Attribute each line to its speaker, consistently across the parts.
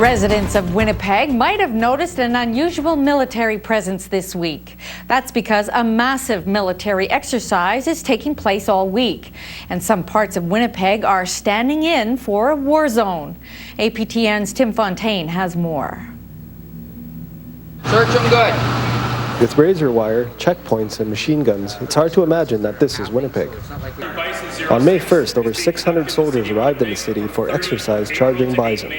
Speaker 1: Residents of Winnipeg might have noticed an unusual military presence this week. That's because a massive military exercise is taking place all week, and some parts of Winnipeg are standing in for a war zone. APTN's Tim Fontaine has more.
Speaker 2: Search them good.
Speaker 3: With razor wire, checkpoints, and machine guns, it's hard to imagine that this is Winnipeg. On May 1st, over 600 soldiers arrived in the city for exercise charging Bison.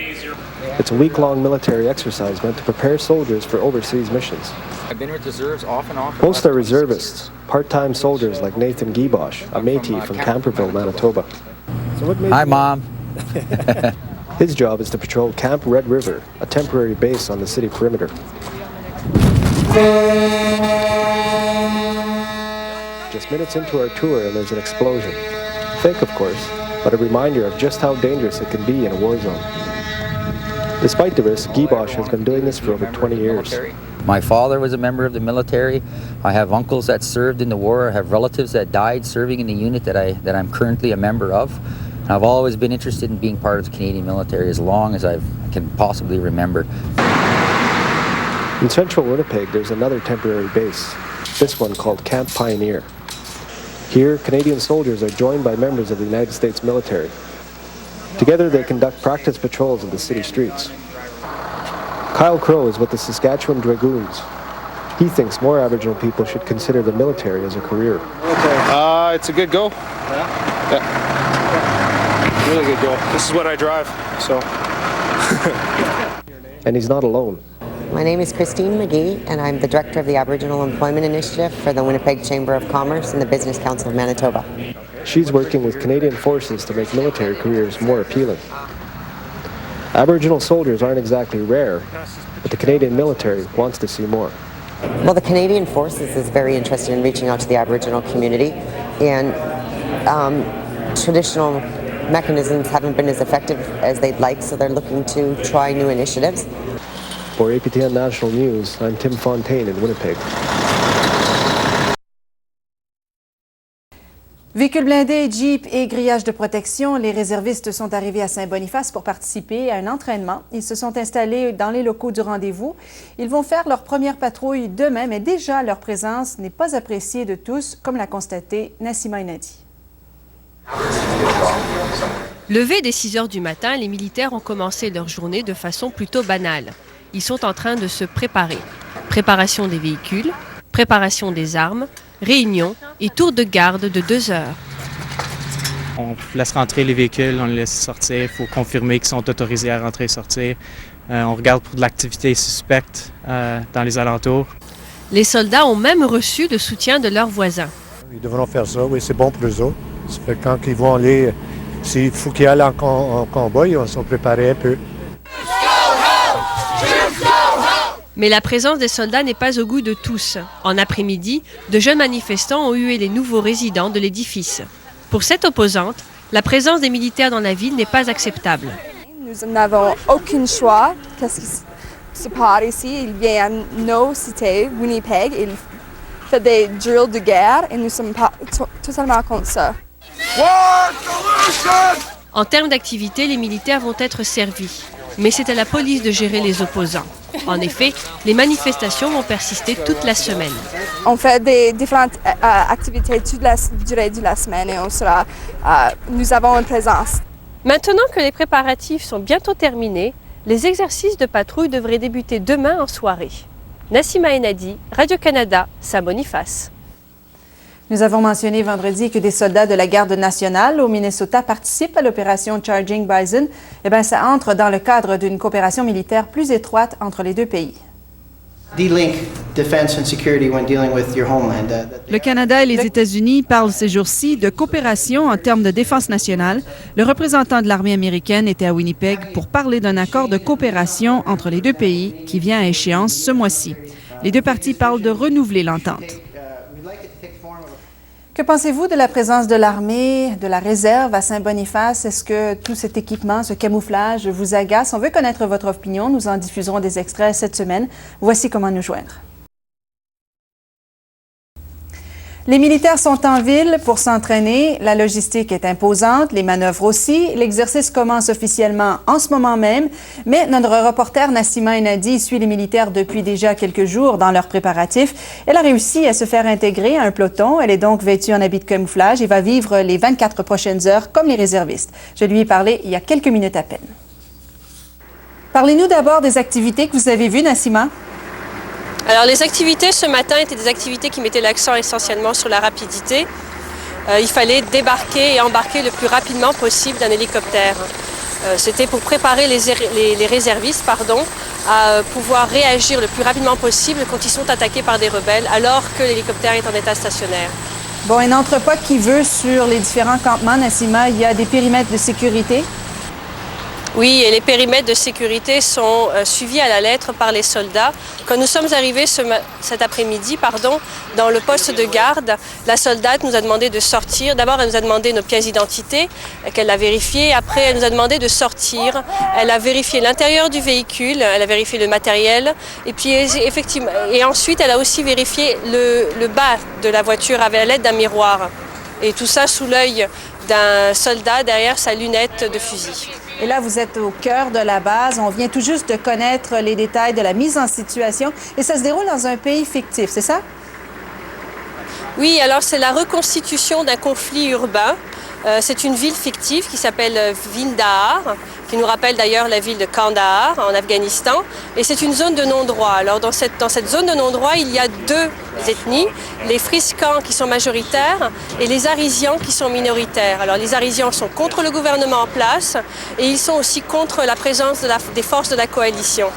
Speaker 3: It's a week-long military exercise meant to prepare soldiers for overseas missions.
Speaker 2: I've been with reserves off and off.
Speaker 3: Most are reservists, part-time soldiers like Nathan Giebosh, a Métis from Camperville, Manitoba.
Speaker 4: Hi, Mom.
Speaker 3: His job is to patrol Camp Red River, a temporary base on the city perimeter. Just minutes into our tour and there's an explosion. Fake, of course, but a reminder of just how dangerous it can be in a war zone. Despite the risk, Giebosh has been doing this for over 20 years.
Speaker 4: My father was a member of the military. I have uncles that served in the war. I have relatives that died serving in the unit that I'm currently a member of. And I've always been interested in being part of the Canadian military as long as I can possibly remember.
Speaker 3: In central Winnipeg, there's another temporary base, this one called Camp Pioneer. Here, Canadian soldiers are joined by members of the United States military. Together, they conduct practice patrols of the city streets. Kyle Crow is with the Saskatchewan Dragoons. He thinks more Aboriginal people should consider the military as a career.
Speaker 5: It's a good goal. Yeah. Really good goal. This is what I drive, so.
Speaker 3: And he's not alone.
Speaker 6: My name is Christine McGee, and I'm the Director of the Aboriginal Employment Initiative for the Winnipeg Chamber of Commerce and the Business Council of Manitoba.
Speaker 3: She's working with Canadian forces to make military careers more appealing. Aboriginal soldiers aren't exactly rare, but the Canadian military wants to see more.
Speaker 6: Well, the Canadian Forces is very interested in reaching out to the Aboriginal community, and traditional mechanisms haven't been as effective as they'd like, so they're looking to try new initiatives.
Speaker 3: For APTN National News, I'm Tim Fontaine in Winnipeg.
Speaker 7: Véhicules blindés, jeeps et grillages de protection, les réservistes sont arrivés à Saint-Boniface pour participer à un entraînement. Ils se sont installés dans les locaux du rendez-vous. Ils vont faire leur première patrouille demain, mais déjà leur présence n'est pas appréciée de tous, comme l'a constaté Nassima Inadi.
Speaker 8: Levés dès 6 heures du matin, les militaires ont commencé leur journée de façon plutôt banale. Ils sont en train de se préparer. Préparation des véhicules, préparation des armes, réunion et tour de garde de 2 heures.
Speaker 9: On laisse rentrer les véhicules, on les laisse sortir. Il faut confirmer qu'ils sont autorisés à rentrer et sortir. On regarde pour de l'activité suspecte dans les alentours.
Speaker 8: Les soldats ont même reçu le soutien de leurs voisins.
Speaker 10: Ils devront faire ça, oui, c'est bon pour eux autres. Ça fait quand ils vont aller, s'il faut qu'ils aillent en combat, ils vont se préparer un peu.
Speaker 8: Mais la présence des soldats n'est pas au goût de tous. En après-midi, de jeunes manifestants ont hué les nouveaux résidents de l'édifice. Pour cette opposante, la présence des militaires dans la ville n'est pas acceptable.
Speaker 11: Nous n'avons aucun choix. Qu'est-ce qui se passe ici? Il vient à nos cités, Winnipeg, il fait des drills de guerre et nous sommes pas totalement contre ça.
Speaker 8: En termes d'activité, les militaires vont être servis. Mais c'est à la police de gérer les opposants. En effet, les manifestations vont persister toute la semaine.
Speaker 11: On fait des différentes activités toute la durée de la semaine et nous avons une présence.
Speaker 8: Maintenant que les préparatifs sont bientôt terminés, les exercices de patrouille devraient débuter demain en soirée. Nassima Enadi, Radio-Canada, Saint-Boniface.
Speaker 7: Nous avons mentionné vendredi que des soldats de la Garde nationale au Minnesota participent à l'opération Charging Bison. Eh bien, ça entre dans le cadre d'une coopération militaire plus étroite entre les deux pays.
Speaker 12: Le Canada et les États-Unis parlent ces jours-ci de coopération en termes de défense nationale. Le représentant de l'armée américaine était à Winnipeg pour parler d'un accord de coopération entre les deux pays qui vient à échéance ce mois-ci. Les deux parties parlent de renouveler l'entente.
Speaker 7: Que pensez-vous de la présence de l'armée, de la réserve à Saint-Boniface? Est-ce que tout cet équipement, ce camouflage vous agace? On veut connaître votre opinion. Nous en diffuserons des extraits cette semaine. Voici comment nous joindre. Les militaires sont en ville pour s'entraîner. La logistique est imposante, les manœuvres aussi. L'exercice commence officiellement en ce moment même, mais notre reporter Nassima Enadi suit les militaires depuis déjà quelques jours dans leurs préparatifs. Elle a réussi à se faire intégrer à un peloton. Elle est donc vêtue en habit de camouflage et va vivre les 24 prochaines heures comme les réservistes. Je lui ai parlé il y a quelques minutes à peine. Parlez-nous d'abord des activités que vous avez vues, Nassima.
Speaker 8: Alors les activités ce matin étaient des activités qui mettaient l'accent essentiellement sur la rapidité. Il fallait débarquer et embarquer le plus rapidement possible d'un hélicoptère. C'était pour préparer les réservistes à pouvoir réagir le plus rapidement possible quand ils sont attaqués par des rebelles alors que l'hélicoptère est en état stationnaire.
Speaker 7: Bon, un entrepôt qui veut sur les différents campements, Nassima, il y a des périmètres de sécurité.
Speaker 8: Oui, et les périmètres de sécurité sont suivis à la lettre par les soldats. Quand nous sommes arrivés cet après-midi, dans le poste de garde, la soldate nous a demandé de sortir. D'abord, elle nous a demandé nos pièces d'identité, qu'elle a vérifiées. Après, elle nous a demandé de sortir. Elle a vérifié l'intérieur du véhicule, elle a vérifié le matériel. Et puis, effectivement, et ensuite, elle a aussi vérifié le bas de la voiture avec l'aide d'un miroir. Et tout ça sous l'œil d'un soldat derrière sa lunette de fusil.
Speaker 7: Et là, vous êtes au cœur de la base. On vient tout juste de connaître les détails de la mise en situation. Et ça se déroule dans un pays fictif, c'est ça?
Speaker 8: Oui, alors c'est la reconstitution d'un conflit urbain. C'est une ville fictive qui s'appelle Vindahar, qui nous rappelle d'ailleurs la ville de Kandahar en Afghanistan. Et c'est une zone de non-droit. Alors dans cette zone de non-droit, il y a deux ethnies, les Friscans qui sont majoritaires et les Arisians qui sont minoritaires. Alors les Arisians sont contre le gouvernement en place et ils sont aussi contre la présence des forces de la coalition.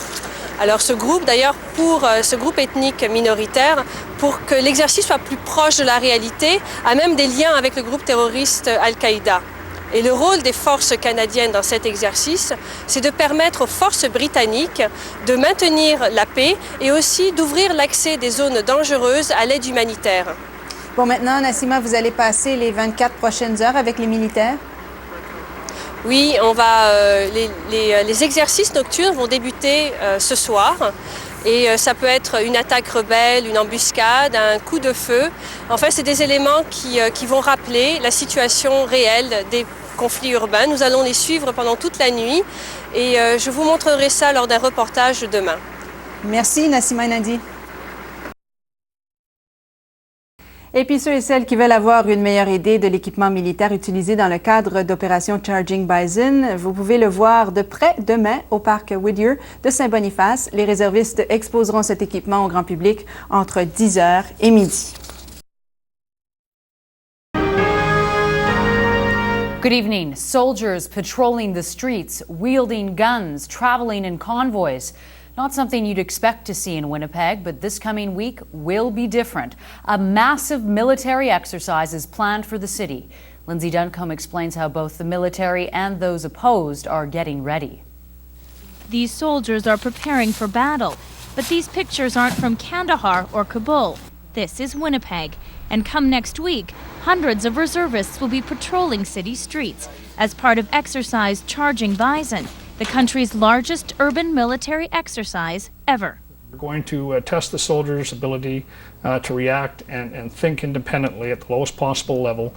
Speaker 8: Alors ce groupe, d'ailleurs, pour ce groupe ethnique minoritaire, pour que l'exercice soit plus proche de la réalité, a même des liens avec le groupe terroriste Al-Qaïda. Et le rôle des forces canadiennes dans cet exercice, c'est de permettre aux forces britanniques de maintenir la paix et aussi d'ouvrir l'accès des zones dangereuses à l'aide humanitaire.
Speaker 7: Bon, maintenant, Nassima, vous allez passer les 24 prochaines heures avec les militaires?
Speaker 8: Oui, les exercices nocturnes vont débuter ce soir. Et ça peut être une attaque rebelle, une embuscade, un coup de feu. Enfin, c'est des éléments qui vont rappeler la situation réelle des conflits urbains. Nous allons les suivre pendant toute la nuit et je vous montrerai ça lors d'un reportage demain.
Speaker 7: Merci, Nassima Enadi. Et puis ceux et celles qui veulent avoir une meilleure idée de l'équipement militaire utilisé dans le cadre d'opération Charging Bison, vous pouvez le voir de près demain au parc Whittier de Saint-Boniface. Les réservistes exposeront cet équipement au grand public entre 10h et midi.
Speaker 1: Good evening. Soldiers patrolling the streets, wielding guns, traveling in convoys. Not something you'd expect to see in Winnipeg, but this coming week will be different. A massive military exercise is planned for the city. Lindsay Duncombe explains how both the military and those opposed are getting ready.
Speaker 13: These soldiers are preparing for battle, but these pictures aren't from Kandahar or Kabul. This is Winnipeg, and come next week, hundreds of reservists will be patrolling city streets as part of exercise Charging Bison, the country's largest urban military exercise ever.
Speaker 14: We're going to test the soldiers' ability to react and think independently at the lowest possible level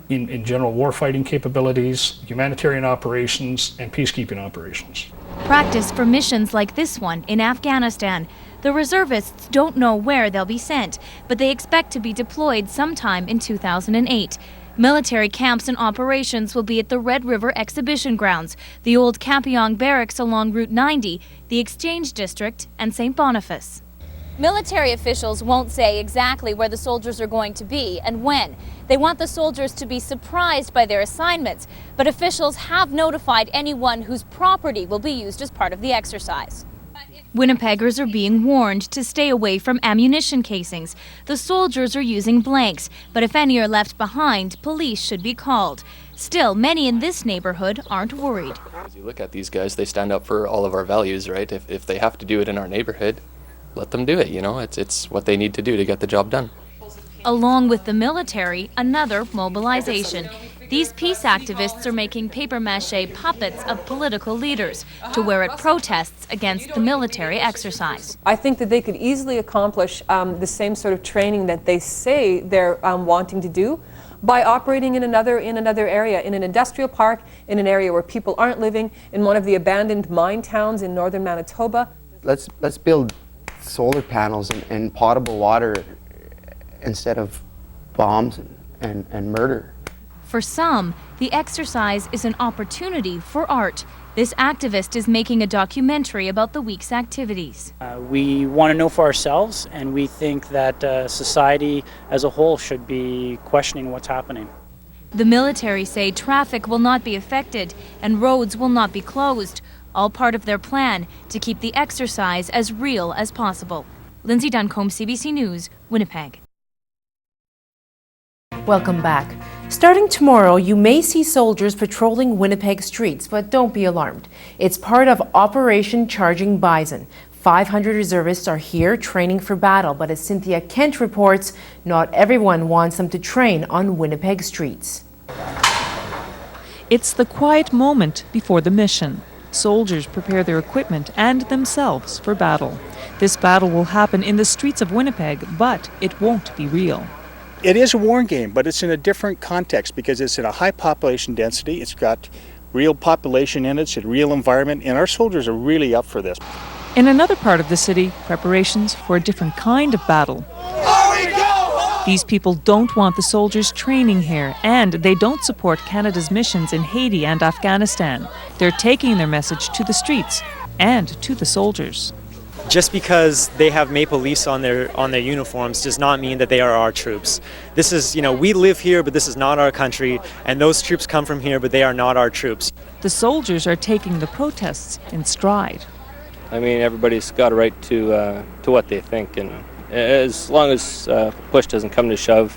Speaker 14: in general warfighting capabilities, humanitarian operations, and peacekeeping operations.
Speaker 13: Practice for missions like this one in Afghanistan. The reservists don't know where they'll be sent, but they expect to be deployed sometime in 2008. Military camps and operations will be at the Red River Exhibition Grounds, the old Kapiong Barracks along Route 90, the Exchange District, and St. Boniface.
Speaker 15: Military officials won't say exactly where the soldiers are going to be and when. They want the soldiers to be surprised by their assignments, but officials have notified anyone whose property will be used as part of the exercise.
Speaker 13: Winnipeggers are being warned to stay away from ammunition casings. The soldiers are using blanks, but if any are left behind, police should be called. Still, many in this neighborhood aren't worried.
Speaker 16: As you look at these guys, they stand up for all of our values, right? If they have to do it in our neighborhood, let them do it, you know? It's what they need to do to get the job done.
Speaker 13: Along with the military, another mobilization. These peace activists are making papier-mâché puppets of political leaders to wear at protests against the military exercise.
Speaker 17: I think that they could easily accomplish the same sort of training that they say they're wanting to do by operating in another area, in an industrial park, in an area where people aren't living, in one of the abandoned mine towns in northern Manitoba.
Speaker 18: Let's build solar panels and potable water instead of bombs and murder.
Speaker 13: For some, the exercise is an opportunity for art. This activist is making a documentary about the week's activities.
Speaker 19: We want to know for ourselves, and we think that society as a whole should be questioning what's happening.
Speaker 13: The military say traffic will not be affected and roads will not be closed, all part of their plan to keep the exercise as real as possible. Lindsay Duncombe, CBC News, Winnipeg.
Speaker 20: Welcome back. Starting tomorrow, you may see soldiers patrolling Winnipeg streets, but don't be alarmed. It's part of Operation Charging Bison. 500 reservists are here training for battle, but as Cynthia Kent reports, not everyone wants them to train on Winnipeg streets.
Speaker 21: It's the quiet moment before the mission. Soldiers prepare their equipment and themselves for battle. This battle will happen in the streets of Winnipeg, but it won't be real.
Speaker 22: It is a war game, but it's in a different context because it's in a high population density. It's got real population in it, it's a real environment, and our soldiers are really up for this.
Speaker 21: In another part of the city, preparations for a different kind of battle. These people don't want the soldiers training here, and they don't support Canada's missions in Haiti and Afghanistan. They're taking their message to the streets and to the soldiers.
Speaker 23: Just because they have maple leafs on their uniforms does not mean that they are our troops. This is, we live here, but this is not our country, and those troops come from here, but they are not our troops.
Speaker 21: The soldiers are taking the protests in stride.
Speaker 24: I mean, everybody's got a right to what they think, and as long as push doesn't come to shove,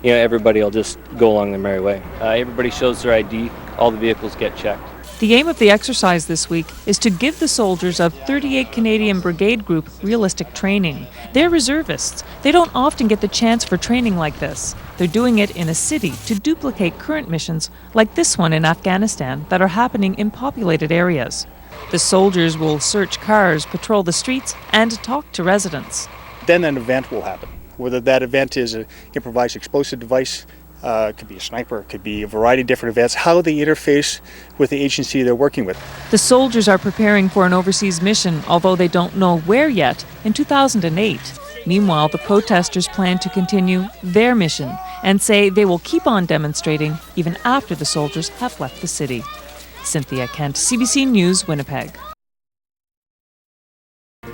Speaker 24: everybody will just go along their merry way. Everybody shows their ID, all the vehicles get checked.
Speaker 21: The aim of the exercise this week is to give the soldiers of 38 Canadian Brigade Group realistic training. They're reservists. They don't often get the chance for training like this. They're doing it in a city to duplicate current missions like this one in Afghanistan that are happening in populated areas. The soldiers will search cars, patrol the streets, and talk to residents.
Speaker 22: Then an event will happen. Whether that event is an improvised explosive device, it could be a sniper, it could be a variety of different events, how they interface with the agency they're working with.
Speaker 21: The soldiers are preparing for an overseas mission, although they don't know where yet, in 2008. Meanwhile, the protesters plan to continue their mission and say they will keep on demonstrating even after the soldiers have left the city. Cynthia Kent, CBC News, Winnipeg.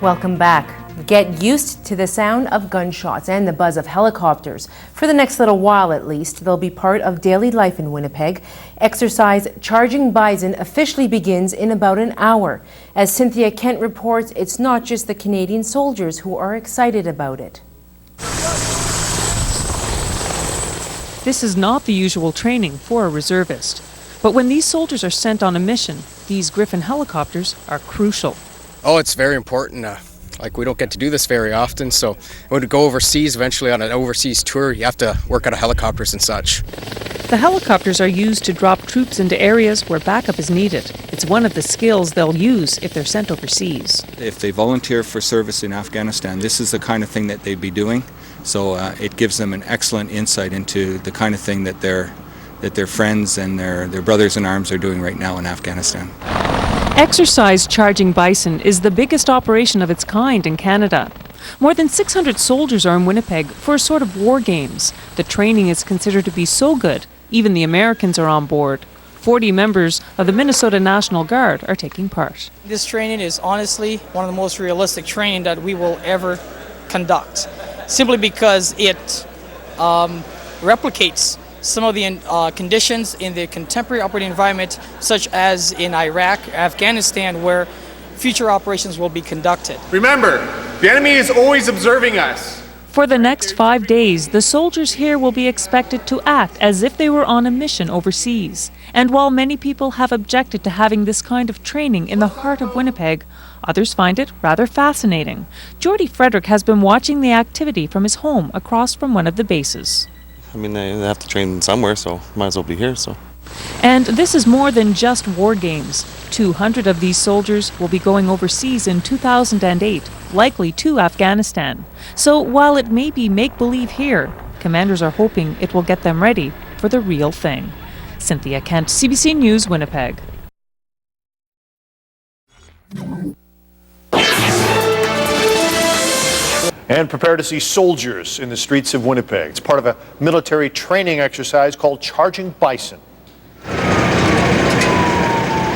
Speaker 20: Welcome back. Get used to the sound of gunshots and the buzz of helicopters. For the next little while at least, they'll be part of daily life in Winnipeg. Exercise Charging Bison officially begins in about an hour. As Cynthia Kent reports, it's not just the Canadian soldiers who are excited about it.
Speaker 21: This is not the usual training for a reservist. But when these soldiers are sent on a mission, these Griffin helicopters are crucial.
Speaker 25: Oh, it's very important. We don't get to do this very often, so when we go overseas, eventually on an overseas tour, you have to work out of helicopters and such.
Speaker 21: The helicopters are used to drop troops into areas where backup is needed. It's one of the skills they'll use if they're sent overseas.
Speaker 26: If they volunteer for service in Afghanistan, this is the kind of thing that they'd be doing, so it gives them an excellent insight into the kind of thing that their friends and their brothers in arms are doing right now in Afghanistan.
Speaker 21: Exercise Charging Bison is the biggest operation of its kind in Canada. More than 600 soldiers are in Winnipeg for a sort of war games. The training is considered to be so good, even the Americans are on board. 40 members of the Minnesota National Guard are taking part.
Speaker 27: This training is honestly one of the most realistic training that we will ever conduct, simply because it replicates some of the conditions in the contemporary operating environment, such as in Iraq, Afghanistan, where future operations will be conducted.
Speaker 28: Remember, the enemy is always observing us.
Speaker 21: For the next 5 days, the soldiers here will be expected to act as if they were on a mission overseas. And while many people have objected to having this kind of training in the heart of Winnipeg, others find it rather fascinating. Jordy Frederick has been watching the activity from his home across from one of the bases.
Speaker 2: I mean, they have to train somewhere, so might as well be here, so.
Speaker 21: And this is more than just war games. 200 of these soldiers will be going overseas in 2008, likely to Afghanistan. So while it may be make-believe here, commanders are hoping it will get them ready for the real thing. Cynthia Kent, CBC News, Winnipeg.
Speaker 3: And prepare to see soldiers in the streets of Winnipeg. It's part of a military training exercise called Charging Bison.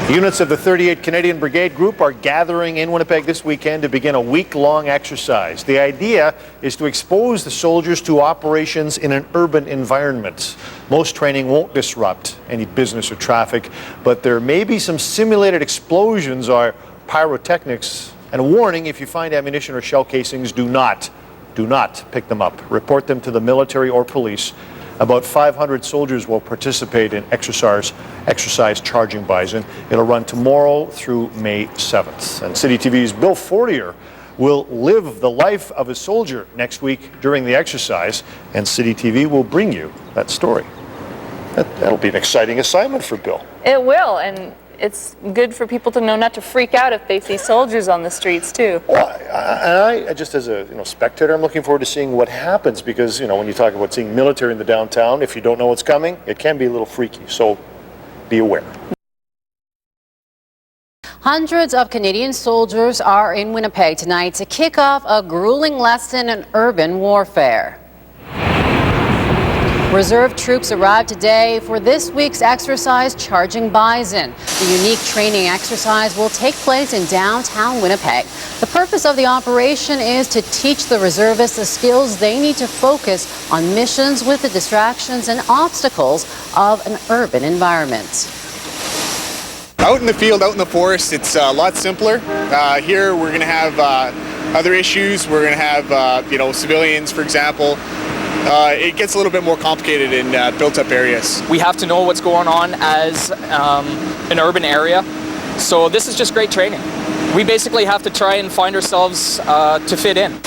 Speaker 3: Units of the 38 Canadian Brigade Group are gathering in Winnipeg this weekend to begin a week-long exercise. The idea is to expose the soldiers to operations in an urban environment. Most training won't disrupt any business or traffic, but there may be some simulated explosions or pyrotechnics. And a warning, if you find ammunition or shell casings, do not pick them up. Report them to the military or police. About 500 soldiers will participate in exercise Charging Bison. It'll run tomorrow through May 7th. And CityTV's Bill Fortier will live the life of a soldier next week during the exercise, and CityTV will bring you that story. That'll be an exciting assignment for Bill.
Speaker 4: It will, and it's good for people to know not to freak out if they see soldiers on the streets too.
Speaker 3: Well, I just as a spectator, I'm looking forward to seeing what happens, because when you talk about seeing military in the downtown, if you don't know what's coming, it can be a little freaky. So be aware.
Speaker 5: Hundreds of Canadian soldiers are in Winnipeg tonight to kick off a grueling lesson in urban warfare. Reserve troops arrived today for this week's exercise, Charging Bison. The unique training exercise will take place in downtown Winnipeg. The purpose of the operation is to teach the reservists the skills they need to focus on missions with the distractions and obstacles of an urban environment.
Speaker 6: Out in the field, out in the forest, it's a lot simpler. Here we're going to have other issues. We're going to have, civilians, for example. It gets a little bit more complicated in built-up areas.
Speaker 9: We have to know what's going on as an urban area, so this is just great training. We basically have to try and find ourselves to fit in.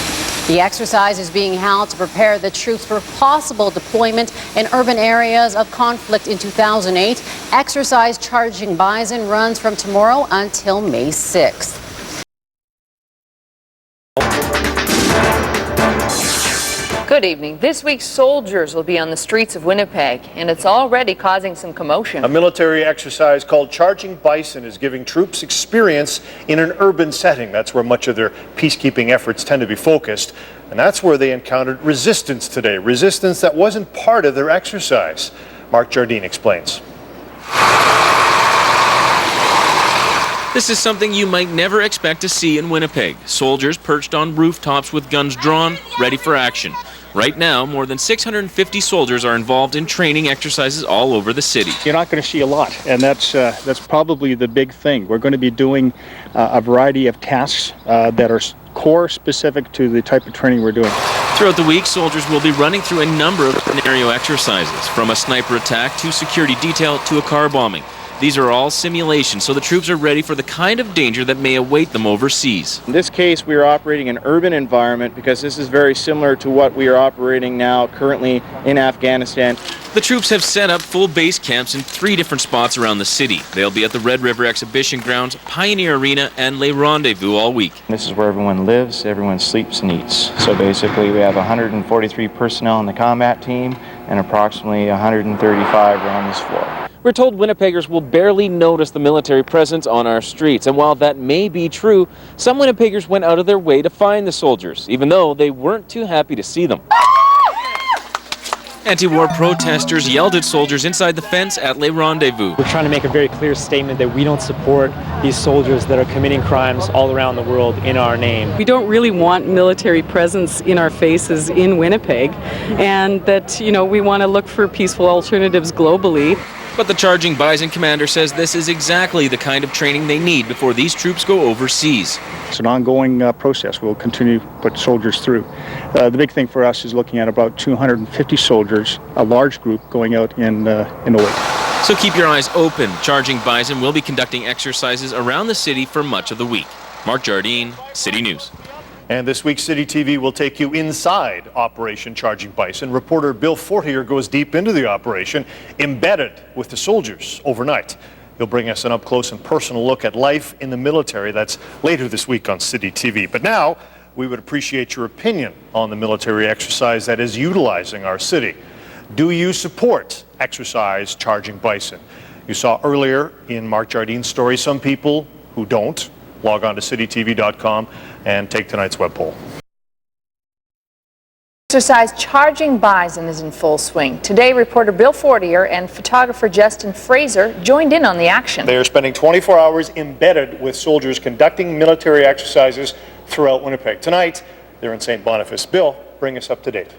Speaker 5: The exercise is being held to prepare the troops for possible deployment in urban areas of conflict in 2008. Exercise Charging Bison runs from tomorrow until May 6th.
Speaker 4: Good evening. This week, soldiers will be on the streets of Winnipeg, and it's already causing some commotion.
Speaker 3: A military exercise called Charging Bison is giving troops experience in an urban setting. That's where much of their peacekeeping efforts tend to be focused. And that's where they encountered resistance today. Resistance that wasn't part of their exercise. Mark Jardine explains.
Speaker 10: This is something you might never expect to see in Winnipeg. Soldiers perched on rooftops with guns drawn, ready for action. Right now, more than 650 soldiers are involved in training exercises all over the city.
Speaker 22: You're not going to see a lot, and that's probably the big thing. We're going to be doing a variety of tasks that are core specific to the type of training we're doing.
Speaker 10: Throughout the week, soldiers will be running through a number of scenario exercises, from a sniper attack to security detail to a car bombing. These are all simulations, so the troops are ready for the kind of danger that may await them overseas.
Speaker 28: In this case, we are operating an urban environment because this is very similar to what we are operating now currently in Afghanistan.
Speaker 10: The troops have set up full base camps in 3 different spots around the city. They'll be at the Red River Exhibition Grounds, Pioneer Arena, and Le Rendezvous all week.
Speaker 28: This is where everyone lives, everyone sleeps and eats. So basically we have 143 personnel on the combat team and approximately 135 around this floor.
Speaker 10: We're told Winnipeggers will barely notice the military presence on our streets, and while that may be true, some Winnipeggers went out of their way to find the soldiers, even though they weren't too happy to see them. Anti-war protesters yelled at soldiers inside the fence at Le Rendezvous.
Speaker 23: We're trying to make a very clear statement that we don't support these soldiers that are committing crimes all around the world in our name.
Speaker 29: We don't really want military presence in our faces in Winnipeg, and that, we want to look for peaceful alternatives globally.
Speaker 10: But the Charging Bison commander says this is exactly the kind of training they need before these troops go overseas.
Speaker 22: It's an ongoing process. We'll continue to put soldiers through. The big thing for us is looking at about 250 soldiers, a large group going out in a week.
Speaker 10: So keep your eyes open. Charging Bison will be conducting exercises around the city for much of the week. Mark Jardine, City News.
Speaker 3: And this week, CityTV will take you inside Operation Charging Bison. Reporter Bill Fortier goes deep into the operation, embedded with the soldiers overnight. He'll bring us an up-close and personal look at life in the military. That's later this week on CityTV. But now, we would appreciate your opinion on the military exercise that is utilizing our city. Do you support exercise Charging Bison? You saw earlier in Mark Jardine's story some people who don't. Log on to citytv.com and take tonight's web poll.
Speaker 4: Exercise Charging Bison is in full swing. Today, reporter Bill Fortier and photographer Justin Fraser joined in on the action.
Speaker 3: They are spending 24 hours embedded with soldiers conducting military exercises throughout Winnipeg. Tonight, they're in St. Boniface. Bill, bring us up to date.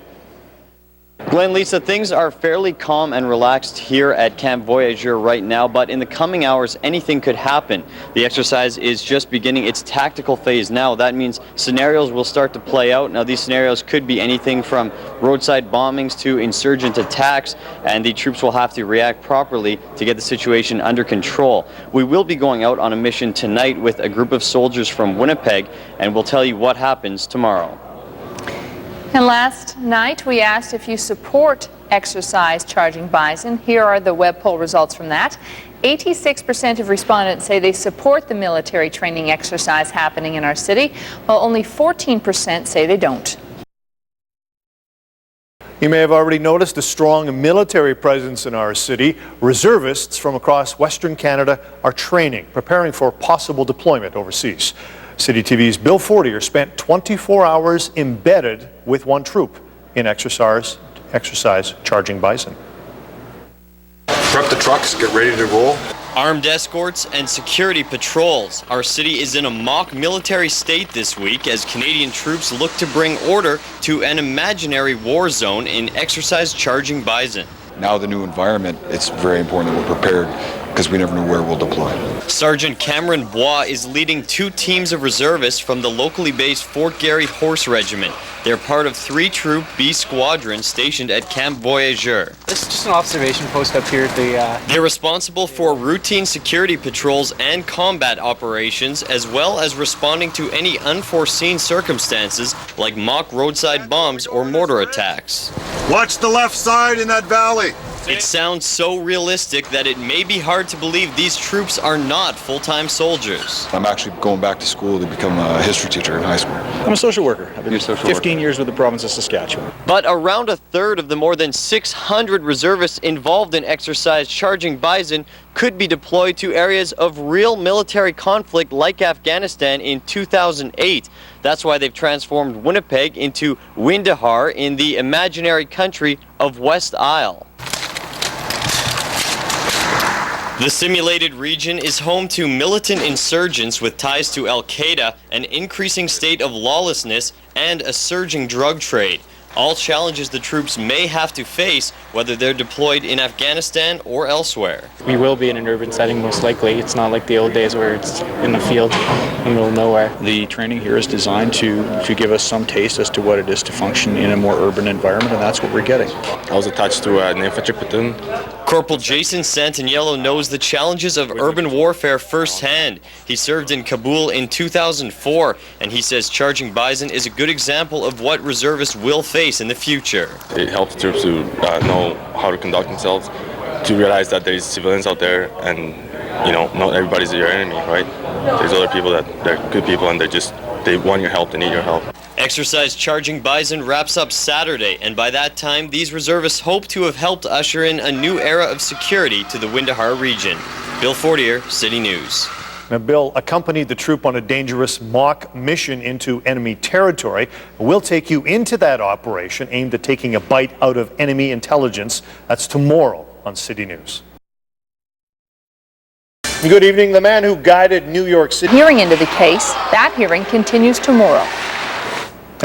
Speaker 1: Glenn, Lisa, things are fairly calm and relaxed here at Camp Voyageur right now, but in the coming hours, anything could happen. The exercise is just beginning its tactical phase now. That means scenarios will start to play out. Now, these scenarios could be anything from roadside bombings to insurgent attacks, and the troops will have to react properly to get the situation under control. We will be going out on a mission tonight with a group of soldiers from Winnipeg, and we'll tell you what happens tomorrow.
Speaker 4: And last night, we asked if you support exercise Charging Bison. Here are the web poll results from that. 86% of respondents say they support the military training exercise happening in our city, while only 14% say they don't.
Speaker 3: You may have already noticed a strong military presence in our city. Reservists from across Western Canada are training, preparing for possible deployment overseas. CityTV's Bill Fortier spent 24 hours embedded with one troop in exercise Charging Bison.
Speaker 7: Prep the trucks, get ready to roll.
Speaker 1: Armed escorts and security patrols. Our city is in a mock military state this week as Canadian troops look to bring order to an imaginary war zone in exercise Charging Bison.
Speaker 7: Now the new environment, it's very important that we're prepared because we never know where we'll deploy.
Speaker 1: Sergeant Cameron Bois is leading 2 teams of reservists from the locally based Fort Garry Horse Regiment. They're part of 3-troop B Squadron stationed at Camp Voyageur.
Speaker 8: This is just an observation post up here at the...
Speaker 1: They're responsible for routine security patrols and combat operations, as well as responding to any unforeseen circumstances like mock roadside bombs or mortar attacks.
Speaker 7: Watch the left side in that valley.
Speaker 1: It sounds so realistic that it may be hard to believe these troops are not full-time soldiers.
Speaker 7: I'm actually going back to school to become a history teacher in high school.
Speaker 22: I'm a social worker. I've been 15 years with the province of Saskatchewan.
Speaker 1: But around a third of the more than 600 reservists involved in exercise Charging Bison could be deployed to areas of real military conflict like Afghanistan in 2008. That's why they've transformed Winnipeg into Windahar in the imaginary country of West Isle. The simulated region is home to militant insurgents with ties to Al-Qaeda, an increasing state of lawlessness, and a surging drug trade. All challenges the troops may have to face, whether they're deployed in Afghanistan or elsewhere.
Speaker 19: We will be in an urban setting most likely. It's not like the old days where it's in the field in the middle of nowhere.
Speaker 22: The training here is designed to give us some taste as to what it is to function in a more urban environment, and that's what we're getting.
Speaker 2: I was attached to an infantry platoon.
Speaker 1: Corporal Jason Santaniello knows the challenges of urban warfare firsthand. He served in Kabul in 2004, and he says Charging Bison is a good example of what reservists will face in the future.
Speaker 2: It helps troops to know how to conduct themselves, to realize that there's civilians out there, and not everybody's your enemy, right? There's other people they're good people, and they want your help, they need your help.
Speaker 1: Exercise Charging Bison wraps up Saturday, and by that time, these reservists hope to have helped usher in a new era of security to the Windahar region. Bill Fortier, City News.
Speaker 3: Now, Bill accompanied the troop on a dangerous mock mission into enemy territory. We'll take you into that operation aimed at taking a bite out of enemy intelligence. That's tomorrow on City News. Good evening. The man who guided New York City.
Speaker 4: Hearing into the case, that hearing continues tomorrow.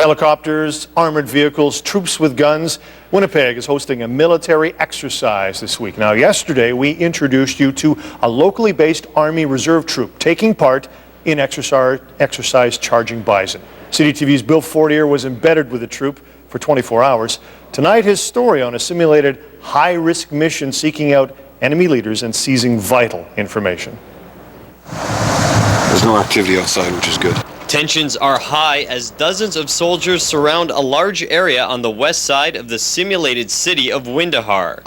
Speaker 3: Helicopters, armored vehicles, troops with guns. Winnipeg is hosting a military exercise this week. Now, yesterday we introduced you to a locally based Army Reserve troop taking part in exercise Charging Bison. CityTV's Bill Fortier was embedded with the troop for 24 hours. Tonight, his story on a simulated high-risk mission seeking out enemy leaders and seizing vital information.
Speaker 7: There's no activity outside, which is good.
Speaker 1: Tensions are high as dozens of soldiers surround a large area on the west side of the simulated city of Windahar.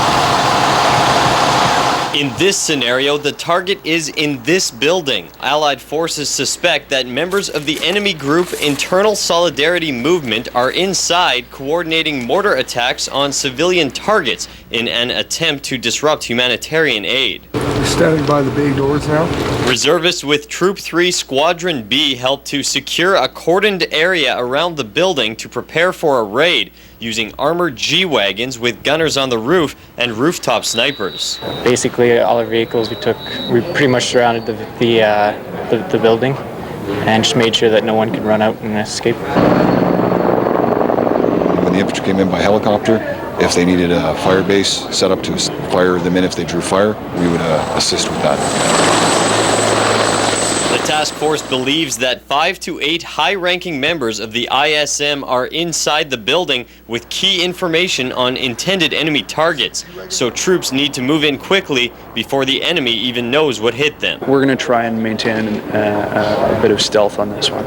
Speaker 1: In this scenario, the target is in this building. Allied forces suspect that members of the enemy group Internal Solidarity Movement are inside coordinating mortar attacks on civilian targets in an attempt to disrupt humanitarian aid.
Speaker 11: Standing by the big doors now.
Speaker 1: Reservists with Troop 3 Squadron B helped to secure a cordoned area around the building to prepare for a raid using armored G-wagons with gunners on the roof and rooftop snipers.
Speaker 8: Basically, all our vehicles we pretty much surrounded the building and just made sure that no one could run out and escape.
Speaker 7: When the infantry came in by helicopter, if they needed a fire base set up to fire them in if they drew fire, we would assist with that.
Speaker 1: The task force believes that 5 to 8 high-ranking members of the ISM are inside the building with key information on intended enemy targets, so troops need to move in quickly before the enemy even knows what hit them.
Speaker 12: We're going to try and maintain a bit of stealth on this one.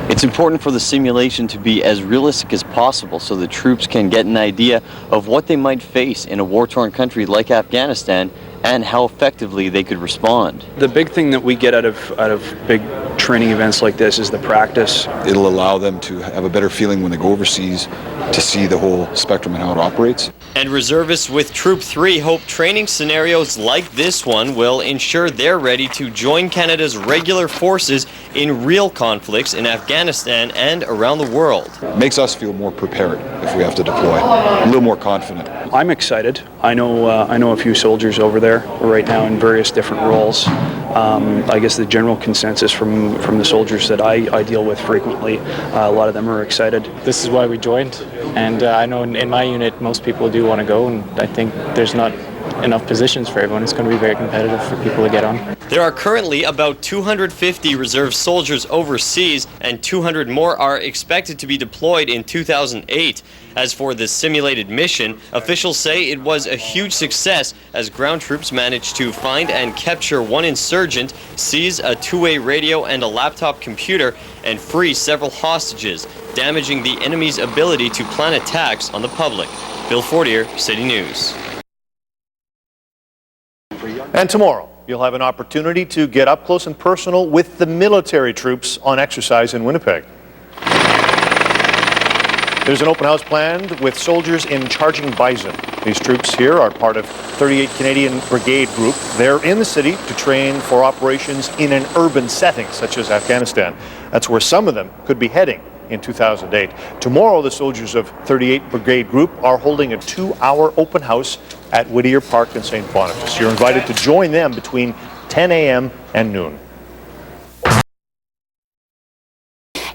Speaker 1: It's important for the simulation to be as realistic as possible so the troops can get an idea of what they might face in a war-torn country like Afghanistan and how effectively they could respond.
Speaker 12: The big thing that we get out of big training events like this is the practice.
Speaker 7: It'll allow them to have a better feeling when they go overseas to see the whole spectrum and how it operates.
Speaker 1: And reservists with Troop 3 hope training scenarios like this one will ensure they're ready to join Canada's regular forces in real conflicts in Afghanistan and around the world.
Speaker 7: It makes us feel more prepared if we have to deploy, a little more confident.
Speaker 12: I'm excited. I know a few soldiers over there right now in various different roles. I guess the general consensus from the soldiers that I deal with frequently, a lot of them are excited.
Speaker 8: This is why we joined, and I know in my unit most people do want to go, and I think there's not enough positions for everyone. It's going to be very competitive for people to get on.
Speaker 1: There are currently about 250 reserve soldiers overseas, and 200 more are expected to be deployed in 2008. As for the simulated mission, officials say it was a huge success as ground troops managed to find and capture one insurgent, seize a two-way radio and a laptop computer, and free several hostages, damaging the enemy's ability to plan attacks on the public. Bill Fortier, City News.
Speaker 3: And tomorrow, you'll have an opportunity to get up close and personal with the military troops on exercise in Winnipeg. There's an open house planned with soldiers in Charging Bison. These troops here are part of 38 Canadian Brigade Group. They're in the city to train for operations in an urban setting, such as Afghanistan. That's where some of them could be heading in 2008. Tomorrow, the soldiers of 38 Brigade Group are holding a 2-hour open house at Whittier Park in St. Boniface. You're invited to join them between 10 a.m. and noon.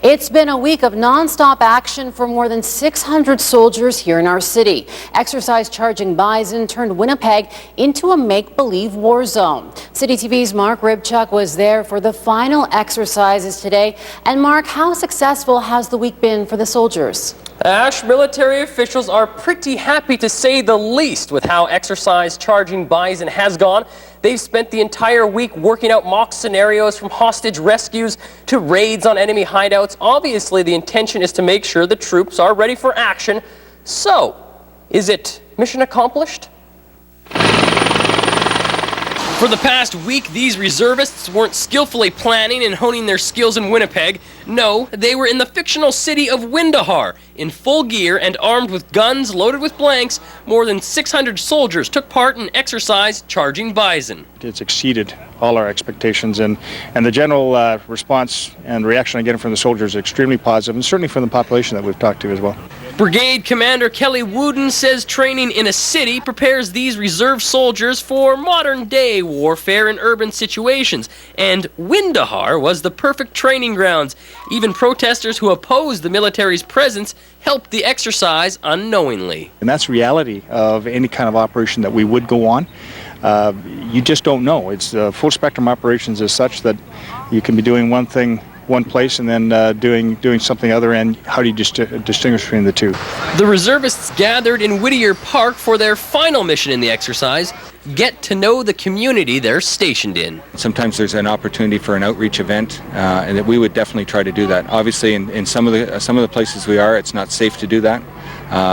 Speaker 5: It's been a week of non-stop action for more than 600 soldiers here in our city. Exercise Charging Bison turned Winnipeg into a make-believe war zone. CityTV's Mark Ribchuk was there for the final exercises today. And Mark, how successful has the week been for the soldiers?
Speaker 13: Ash, military officials are pretty happy to say the least with how Exercise Charging Bison has gone. They've spent the entire week working out mock scenarios from hostage rescues to raids on enemy hideouts. Obviously, the intention is to make sure the troops are ready for action. So, is it mission accomplished? For the past week, these reservists weren't skillfully planning and honing their skills in Winnipeg. No, they were in the fictional city of Windahar. In full gear and armed with guns loaded with blanks, more than 600 soldiers took part in Exercise Charging Bison.
Speaker 22: It's exceeded all our expectations, and the general response and reaction I get from the soldiers is extremely positive, and certainly from the population that we've talked to as well.
Speaker 13: Brigade Commander Kelly Wooden says training in a city prepares these reserve soldiers for modern-day warfare in urban situations, and Windahar was the perfect training grounds. Even protesters who opposed the military's presence helped the exercise unknowingly.
Speaker 12: And that's reality of any kind of operation that we would go on. You just don't know. It's full spectrum operations as such that you can be doing one thing one place and then doing something other, and how do you distinguish between the two?
Speaker 13: The reservists gathered in Whittier Park for their final mission in the exercise, get to know the community they're stationed in.
Speaker 14: Sometimes there's an opportunity for an outreach event, and that we would definitely try to do that. Obviously, in some of the places we are, it's not safe to do that,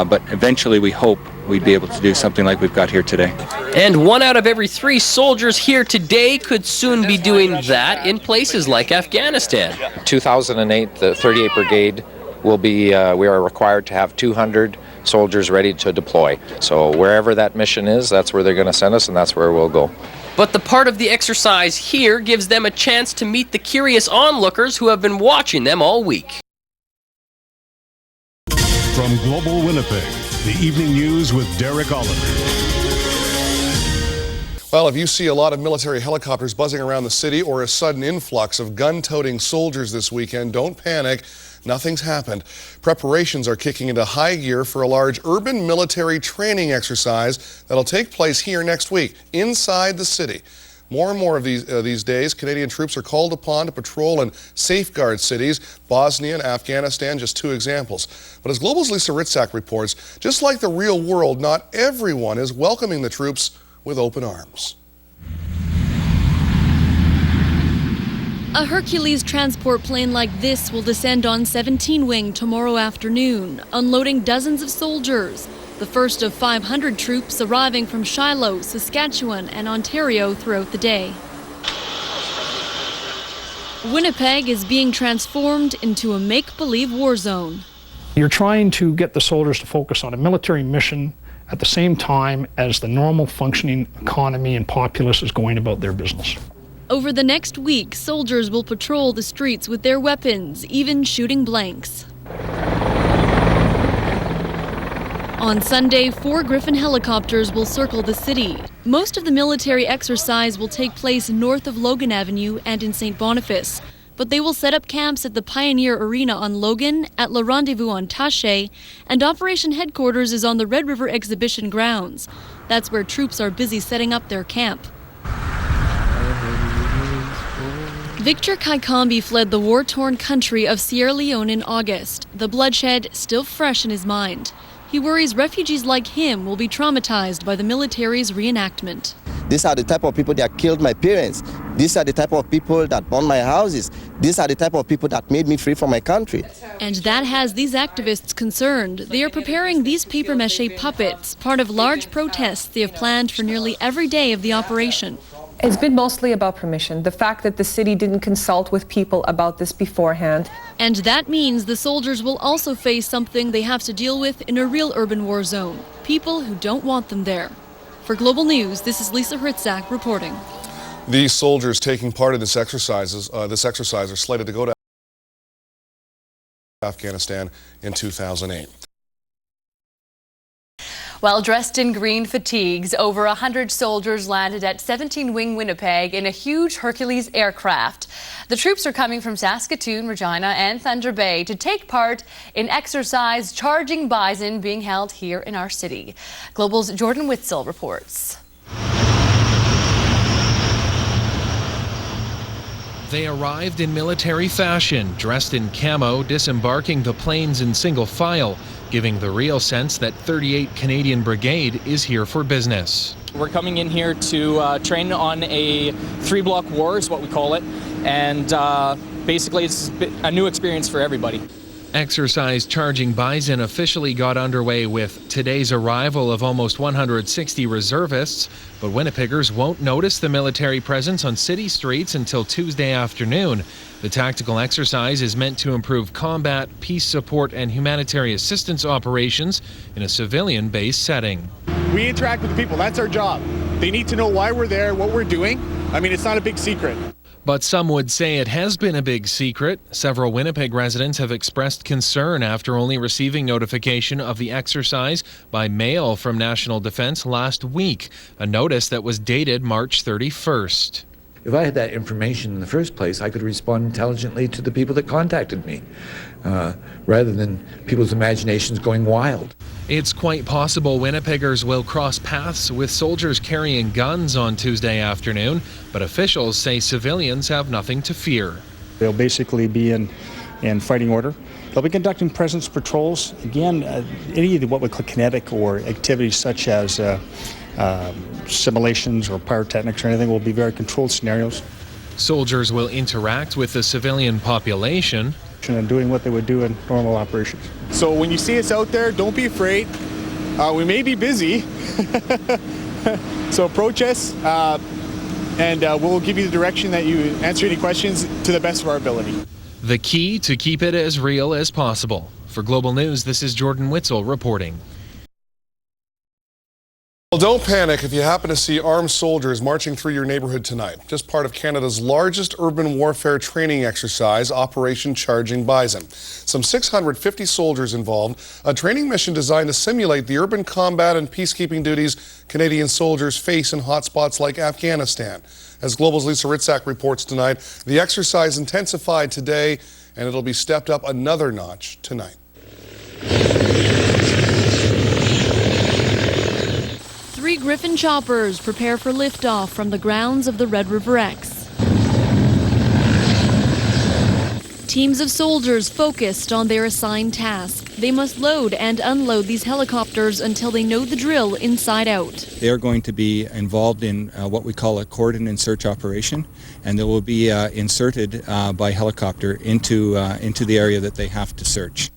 Speaker 14: but eventually we hope we'd be able to do something like we've got here today.
Speaker 13: And 1 out of every 3 soldiers here today could soon be doing that in places like Afghanistan.
Speaker 15: 2008, the 38th Brigade will be, we are required to have 200 soldiers ready to deploy. So wherever that mission is, that's where they're going to send us, and that's where we'll go.
Speaker 13: But the part of the exercise here gives them a chance to meet the curious onlookers who have been watching them all week.
Speaker 16: From Global Winnipeg, the evening news with Derek Oliver.
Speaker 17: Well, if you see a lot of military helicopters buzzing around the city or a sudden influx of gun-toting soldiers this weekend, don't panic. Nothing's happened. Preparations are kicking into high gear for a large urban military training exercise that'll take place here next week inside the city. More and more of these days, Canadian troops are called upon to patrol and safeguard cities. Bosnia and Afghanistan, just 2 examples. But as Global's Lisa Ritzak reports, just like the real world, not everyone is welcoming the troops with open arms.
Speaker 18: A Hercules transport plane like this will descend on 17 Wing tomorrow afternoon, unloading dozens of soldiers. The first of 500 troops arriving from Shiloh, Saskatchewan, and Ontario throughout the day. Winnipeg is being transformed into a make-believe war zone.
Speaker 20: You're trying to get the soldiers to focus on a military mission at the same time as the normal functioning economy and populace is going about their business.
Speaker 18: Over the next week, soldiers will patrol the streets with their weapons, even shooting blanks. On Sunday, 4 Griffin helicopters will circle the city. Most of the military exercise will take place north of Logan Avenue and in St. Boniface, but they will set up camps at the Pioneer Arena on Logan, at Le Rendezvous on Taché, and Operation Headquarters is on the Red River Exhibition grounds. That's where troops are busy setting up their camp. Victor Kaikambi fled the war-torn country of Sierra Leone in August, the bloodshed still fresh in his mind. He worries refugees like him will be traumatized by the military's reenactment.
Speaker 24: These are the type of people that killed my parents. These are the type of people that burned my houses. These are the type of people that made me free from my country.
Speaker 18: And that has these activists concerned. They are preparing these papier-mâché puppets, part of large protests they have planned for nearly every day of the operation.
Speaker 25: It's been mostly about permission, the fact that the city didn't consult with people about this beforehand.
Speaker 18: And that means the soldiers will also face something they have to deal with in a real urban war zone. People who don't want them there. For Global News, this is Lisa Ritzak reporting.
Speaker 17: These soldiers taking part in this exercise are slated to go to Afghanistan in 2008.
Speaker 26: Well, dressed in green fatigues, over 100 soldiers landed at 17 Wing Winnipeg in a huge Hercules aircraft. The troops are coming from Saskatoon, Regina, and Thunder Bay to take part in exercise Charging Bison being held here in our city. Global's Jordan Witzel reports.
Speaker 30: They arrived in military fashion, dressed in camo, disembarking the planes in single file, giving the real sense that 38 Canadian Brigade is here for business.
Speaker 9: We're coming in here to train on a 3-block war, is what we call it, and basically it's a new experience for everybody.
Speaker 30: Exercise Charging Bison officially got underway with today's arrival of almost 160 reservists, but Winnipeggers won't notice the military presence on city streets until Tuesday afternoon. The tactical exercise is meant to improve combat, peace support, and humanitarian assistance operations in a civilian-based setting.
Speaker 6: We interact with people. That's our job. They need to know why we're there, what we're doing. I mean, it's not a big secret.
Speaker 30: But some would say it has been a big secret. Several Winnipeg residents have expressed concern after only receiving notification of the exercise by mail from National Defence last week, a notice that was dated March 31st.
Speaker 2: If I had that information in the first place, I could respond intelligently to the people that contacted me, rather than people's imaginations going wild.
Speaker 30: It's quite possible Winnipeggers will cross paths with soldiers carrying guns on Tuesday afternoon, but officials say civilians have nothing to fear.
Speaker 22: They'll basically be in fighting order. They'll be conducting presence patrols. Again, any of what we call kinetic or activities such as simulations or pyrotechnics or anything will be very controlled scenarios.
Speaker 30: Soldiers will interact with the civilian population
Speaker 22: and doing what they would do in normal operations.
Speaker 6: So when you see us out there, don't be afraid. We may be busy, so approach us, and we'll give you the direction that you answer any questions to the best of our ability.
Speaker 30: The key to keep it as real as possible. For Global News, this is Jordan Witzel reporting.
Speaker 17: Well, don't panic if you happen to see armed soldiers marching through your neighborhood tonight. Just part of Canada's largest urban warfare training exercise, Operation Charging Bison. Some 650 soldiers involved, a training mission designed to simulate the urban combat and peacekeeping duties Canadian soldiers face in hotspots like Afghanistan. As Global's Lisa Ritzak reports tonight, the exercise intensified today, and it'll be stepped up another notch tonight.
Speaker 18: 3 Griffin choppers prepare for liftoff from the grounds of the Red River X. Teams of soldiers focused on their assigned task. They must load and unload these helicopters until they know the drill inside out.
Speaker 14: They are going to be involved in what we call a cordon and search operation, and they will be inserted by helicopter into the area that they have to search.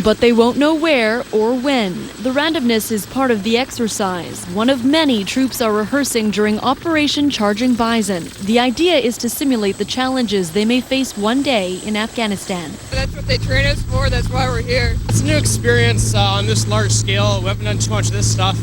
Speaker 18: But they won't know where or when. The randomness is part of the exercise. One of many troops are rehearsing during Operation Charging Bison. The idea is to simulate the challenges they may face one day in Afghanistan.
Speaker 4: That's what they train us for. That's why we're here. It's a new experience on this large scale. We haven't done too much of this stuff.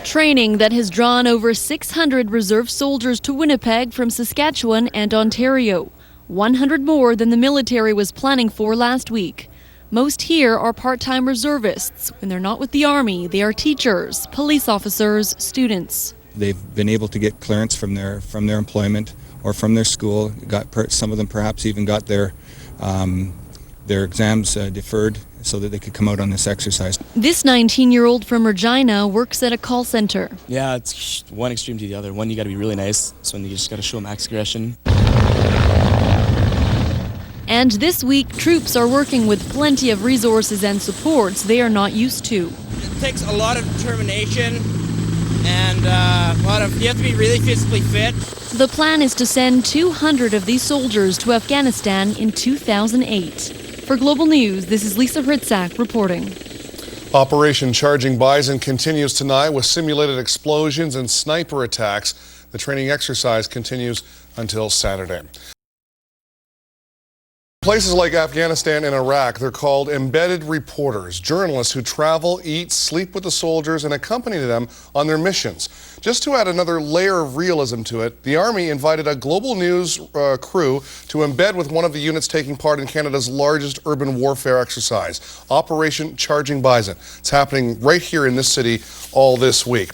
Speaker 18: Training that has drawn over 600 reserve soldiers to Winnipeg from Saskatchewan and Ontario. 100 more than the military was planning for last week. Most here are part-time reservists. When they're not with the Army, they are teachers, police officers, students.
Speaker 14: They've been able to get clearance from their employment or from their school. Some of them perhaps even got their exams deferred so that they could come out on this exercise.
Speaker 18: This 19-year-old from Regina works at a call center.
Speaker 10: Yeah, it's one extreme to the other. One, you got to be really nice. So you just got to show max aggression.
Speaker 18: And this week, troops are working with plenty of resources and supports they are not used to.
Speaker 4: It takes a lot of determination and you have to be really physically fit.
Speaker 18: The plan is to send 200 of these soldiers to Afghanistan in 2008. For Global News, this is Lisa Ritzak reporting.
Speaker 17: Operation Charging Bison continues tonight with simulated explosions and sniper attacks. The training exercise continues until Saturday. Places like Afghanistan and Iraq, they're called embedded reporters, journalists who travel, eat, sleep with the soldiers and accompany them on their missions. Just to add another layer of realism to it, the Army invited a Global News crew to embed with one of the units taking part in Canada's largest urban warfare exercise, Operation Charging Bison. It's happening right here in this city all this week.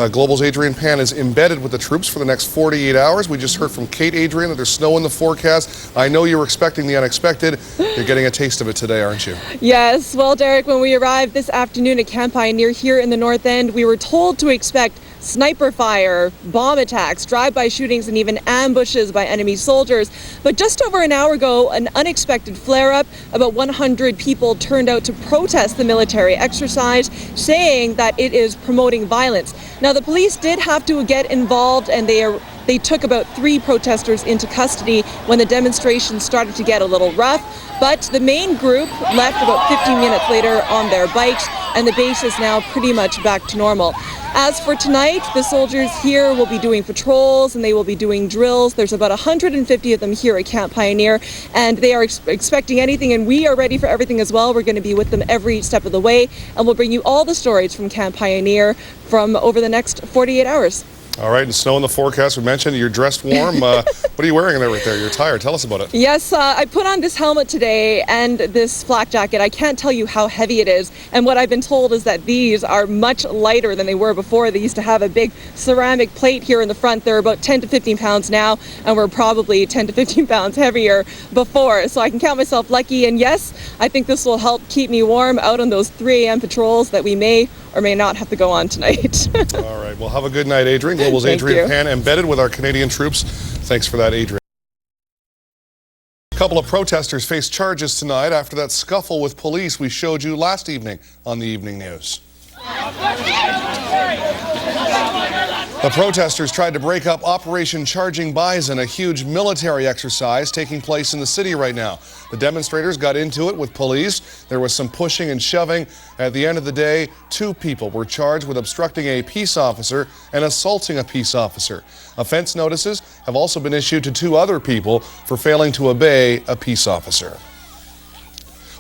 Speaker 17: Global's Adrienne Pan is embedded with the troops for the next 48 hours. We just heard from Kate, Adrienne, that there's snow in the forecast. I know you were expecting the unexpected. You're getting a taste of it today, aren't you?
Speaker 11: Yes. Well, Derek, when we arrived this afternoon at Camp Pioneer here in the North End, we were told to expect sniper fire, bomb attacks, drive-by shootings, and even ambushes by enemy soldiers. But just over an hour ago, an unexpected flare-up. About 100 people turned out to protest the military exercise, saying that it is promoting violence. Now, the police did have to get involved, and they took about 3 protesters into custody when the demonstration started to get a little rough. But the main group left about 15 minutes later on their bikes, and the base is now pretty much back to normal. As for tonight, the soldiers here will be doing patrols and they will be doing drills. There's about 150 of them here at Camp Pioneer, and they are expecting anything, and we are ready for everything as well. We're going to be with them every step of the way, and we'll bring you all the stories from Camp Pioneer from over the next 48 hours.
Speaker 17: All right, and snow in the forecast. We mentioned you're dressed warm. What are you wearing right there? Your attire. Tell us about it.
Speaker 11: Yes, I put on this helmet today and this flak jacket. I can't tell you how heavy it is. And what I've been told is that these are much lighter than they were before. They used to have a big ceramic plate here in the front. They're about 10 to 15 pounds now, and we're probably 10 to 15 pounds heavier before. So I can count myself lucky. And yes, I think this will help keep me warm out on those 3 a.m. patrols that we may or may not have to go on tonight.
Speaker 17: All right, well, have a good night, Adrienne. Global's Adrienne Pan, embedded with our Canadian troops. Thanks for that, Adrienne. A couple of protesters face charges tonight after that scuffle with police we showed you last evening on the evening news. The protesters tried to break up Operation Charging Bison, a huge military exercise taking place in the city right now. The demonstrators got into it with police. There was some pushing and shoving. At the end of the day, 2 people were charged with obstructing a peace officer and assaulting a peace officer. Offense notices have also been issued to 2 other people for failing to obey a peace officer.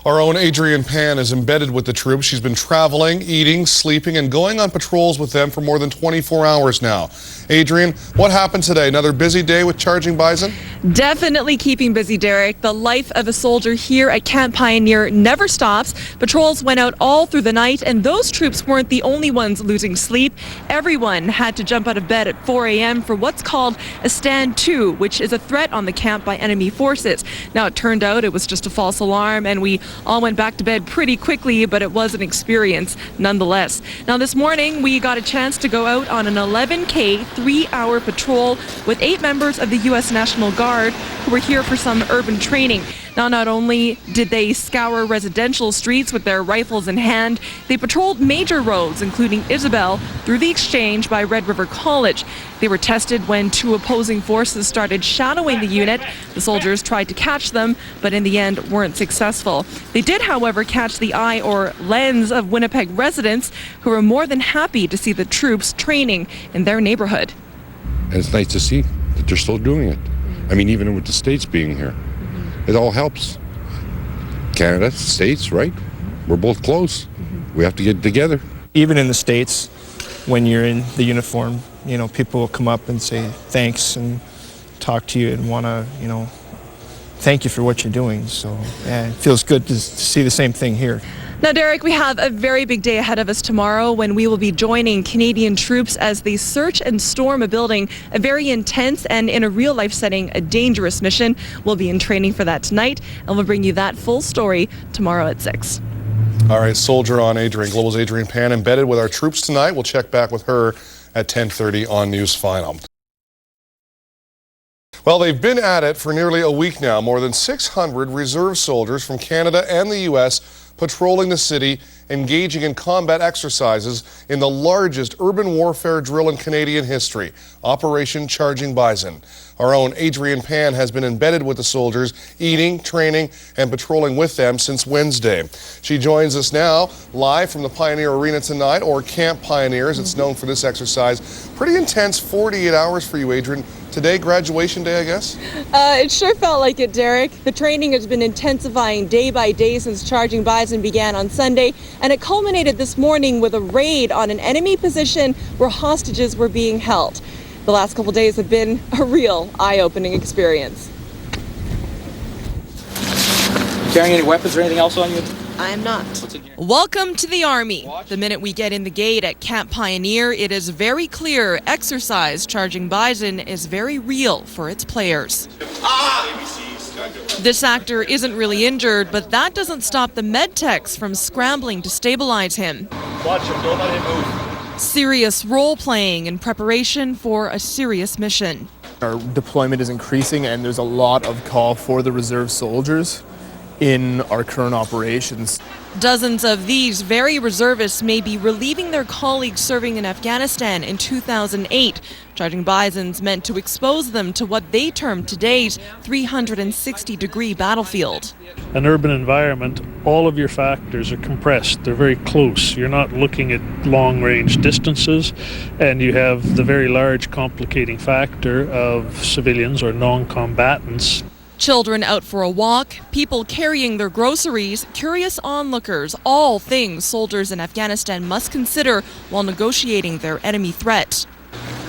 Speaker 17: Our own Adrienne Pan is embedded with the troops. She's been traveling, eating, sleeping, and going on patrols with them for more than 24 hours now. Adrienne, what happened today? Another busy day with Charging Bison?
Speaker 11: Definitely keeping busy, Derek. The life of a soldier here at Camp Pioneer never stops. Patrols went out all through the night, and those troops weren't the only ones losing sleep. Everyone had to jump out of bed at 4 a.m. for what's called a Stand 2, which is a threat on the camp by enemy forces. Now, it turned out it was just a false alarm, and we all went back to bed pretty quickly, but it was an experience nonetheless. Now, this morning, we got a chance to go out on an 11K, 3-hour patrol with 8 members of the U.S. National Guard who were here for some urban training. Now, not only did they scour residential streets with their rifles in hand, they patrolled major roads, including Isabel, through the Exchange by Red River College. They were tested when 2 opposing forces started shadowing the unit. The soldiers tried to catch them, but in the end weren't successful. They did, however, catch the eye or lens of Winnipeg residents who were more than happy to see the troops training in their neighborhood.
Speaker 1: And it's nice to see that they're still doing it. I mean, even with the States being here. It all helps. Canada, States, right? We're both close. We have to get together.
Speaker 3: Even in the States, when you're in the uniform, you know, people will come up and say thanks and talk to you and want to, you know, thank you for what you're doing. So, yeah, it feels good to see the same thing here.
Speaker 11: Now, Derek, we have a very big day ahead of us tomorrow when we will be joining Canadian troops as they search and storm a building, a very intense and, in a real-life setting, a dangerous mission. We'll be in training for that tonight, and we'll bring you that full story tomorrow at 6.
Speaker 17: All right, Soldier on Adrienne. Global's Adrienne Pan embedded with our troops tonight. We'll check back with her at 10:30 on News Final. Well, they've been at it for nearly a week now. More than 600 reserve soldiers from Canada and the U.S. patrolling the city, engaging in combat exercises in the largest urban warfare drill in Canadian history, Operation Charging Bison. Our own Adrienne Pan has been embedded with the soldiers, eating, training, and patrolling with them since Wednesday. She joins us now live from the Pioneer Arena tonight, or Camp Pioneers. It's known for this exercise. Pretty intense 48 hours for you, Adrienne. Today, graduation day, I guess?
Speaker 11: It sure felt like it, Derek. The training has been intensifying day by day since Charging Bison began on Sunday, and it culminated this morning with a raid on an enemy position where hostages were being held. The last couple days have been a real eye-opening experience.
Speaker 9: Carrying any weapons or anything else on you?
Speaker 11: I am not. Welcome to the Army. The minute we get in the gate at Camp Pioneer, it is very clear exercise Charging Bison is very real for its players. This actor isn't really injured, but that doesn't stop the med techs from scrambling to stabilize him.
Speaker 3: Watch him, don't let him move.
Speaker 11: Serious role-playing in preparation for a serious mission.
Speaker 3: Our deployment is increasing, and there's a lot of call for the reserve soldiers in our current operations.
Speaker 11: Dozens of these very reservists may be relieving their colleagues serving in Afghanistan in 2008. Charging Bison's meant to expose them to what they term today's 360-degree battlefield.
Speaker 20: An urban environment, all of your factors are compressed. They're very close. You're not looking at long-range distances, and you have the very large complicating factor of civilians or non-combatants.
Speaker 11: Children out for a walk, people carrying their groceries, curious onlookers, all things soldiers in Afghanistan must consider while negotiating their enemy threat.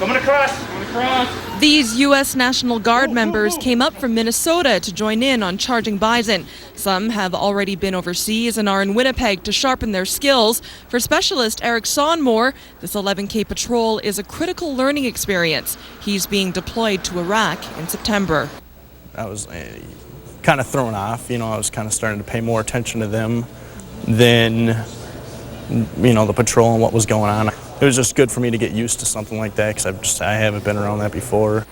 Speaker 5: Coming across. Coming across.
Speaker 11: These U.S. National Guard members came up from Minnesota to join in on charging bison. Some have already been overseas and are in Winnipeg to sharpen their skills. For specialist Eric Sonmore, this 11K patrol is a critical learning experience. He's being deployed to Iraq in September.
Speaker 7: I was kind of thrown off. I was kind of starting to pay more attention to them than, the patrol and what was going on. It was just good for me to get used to something like that because I haven't been around that before.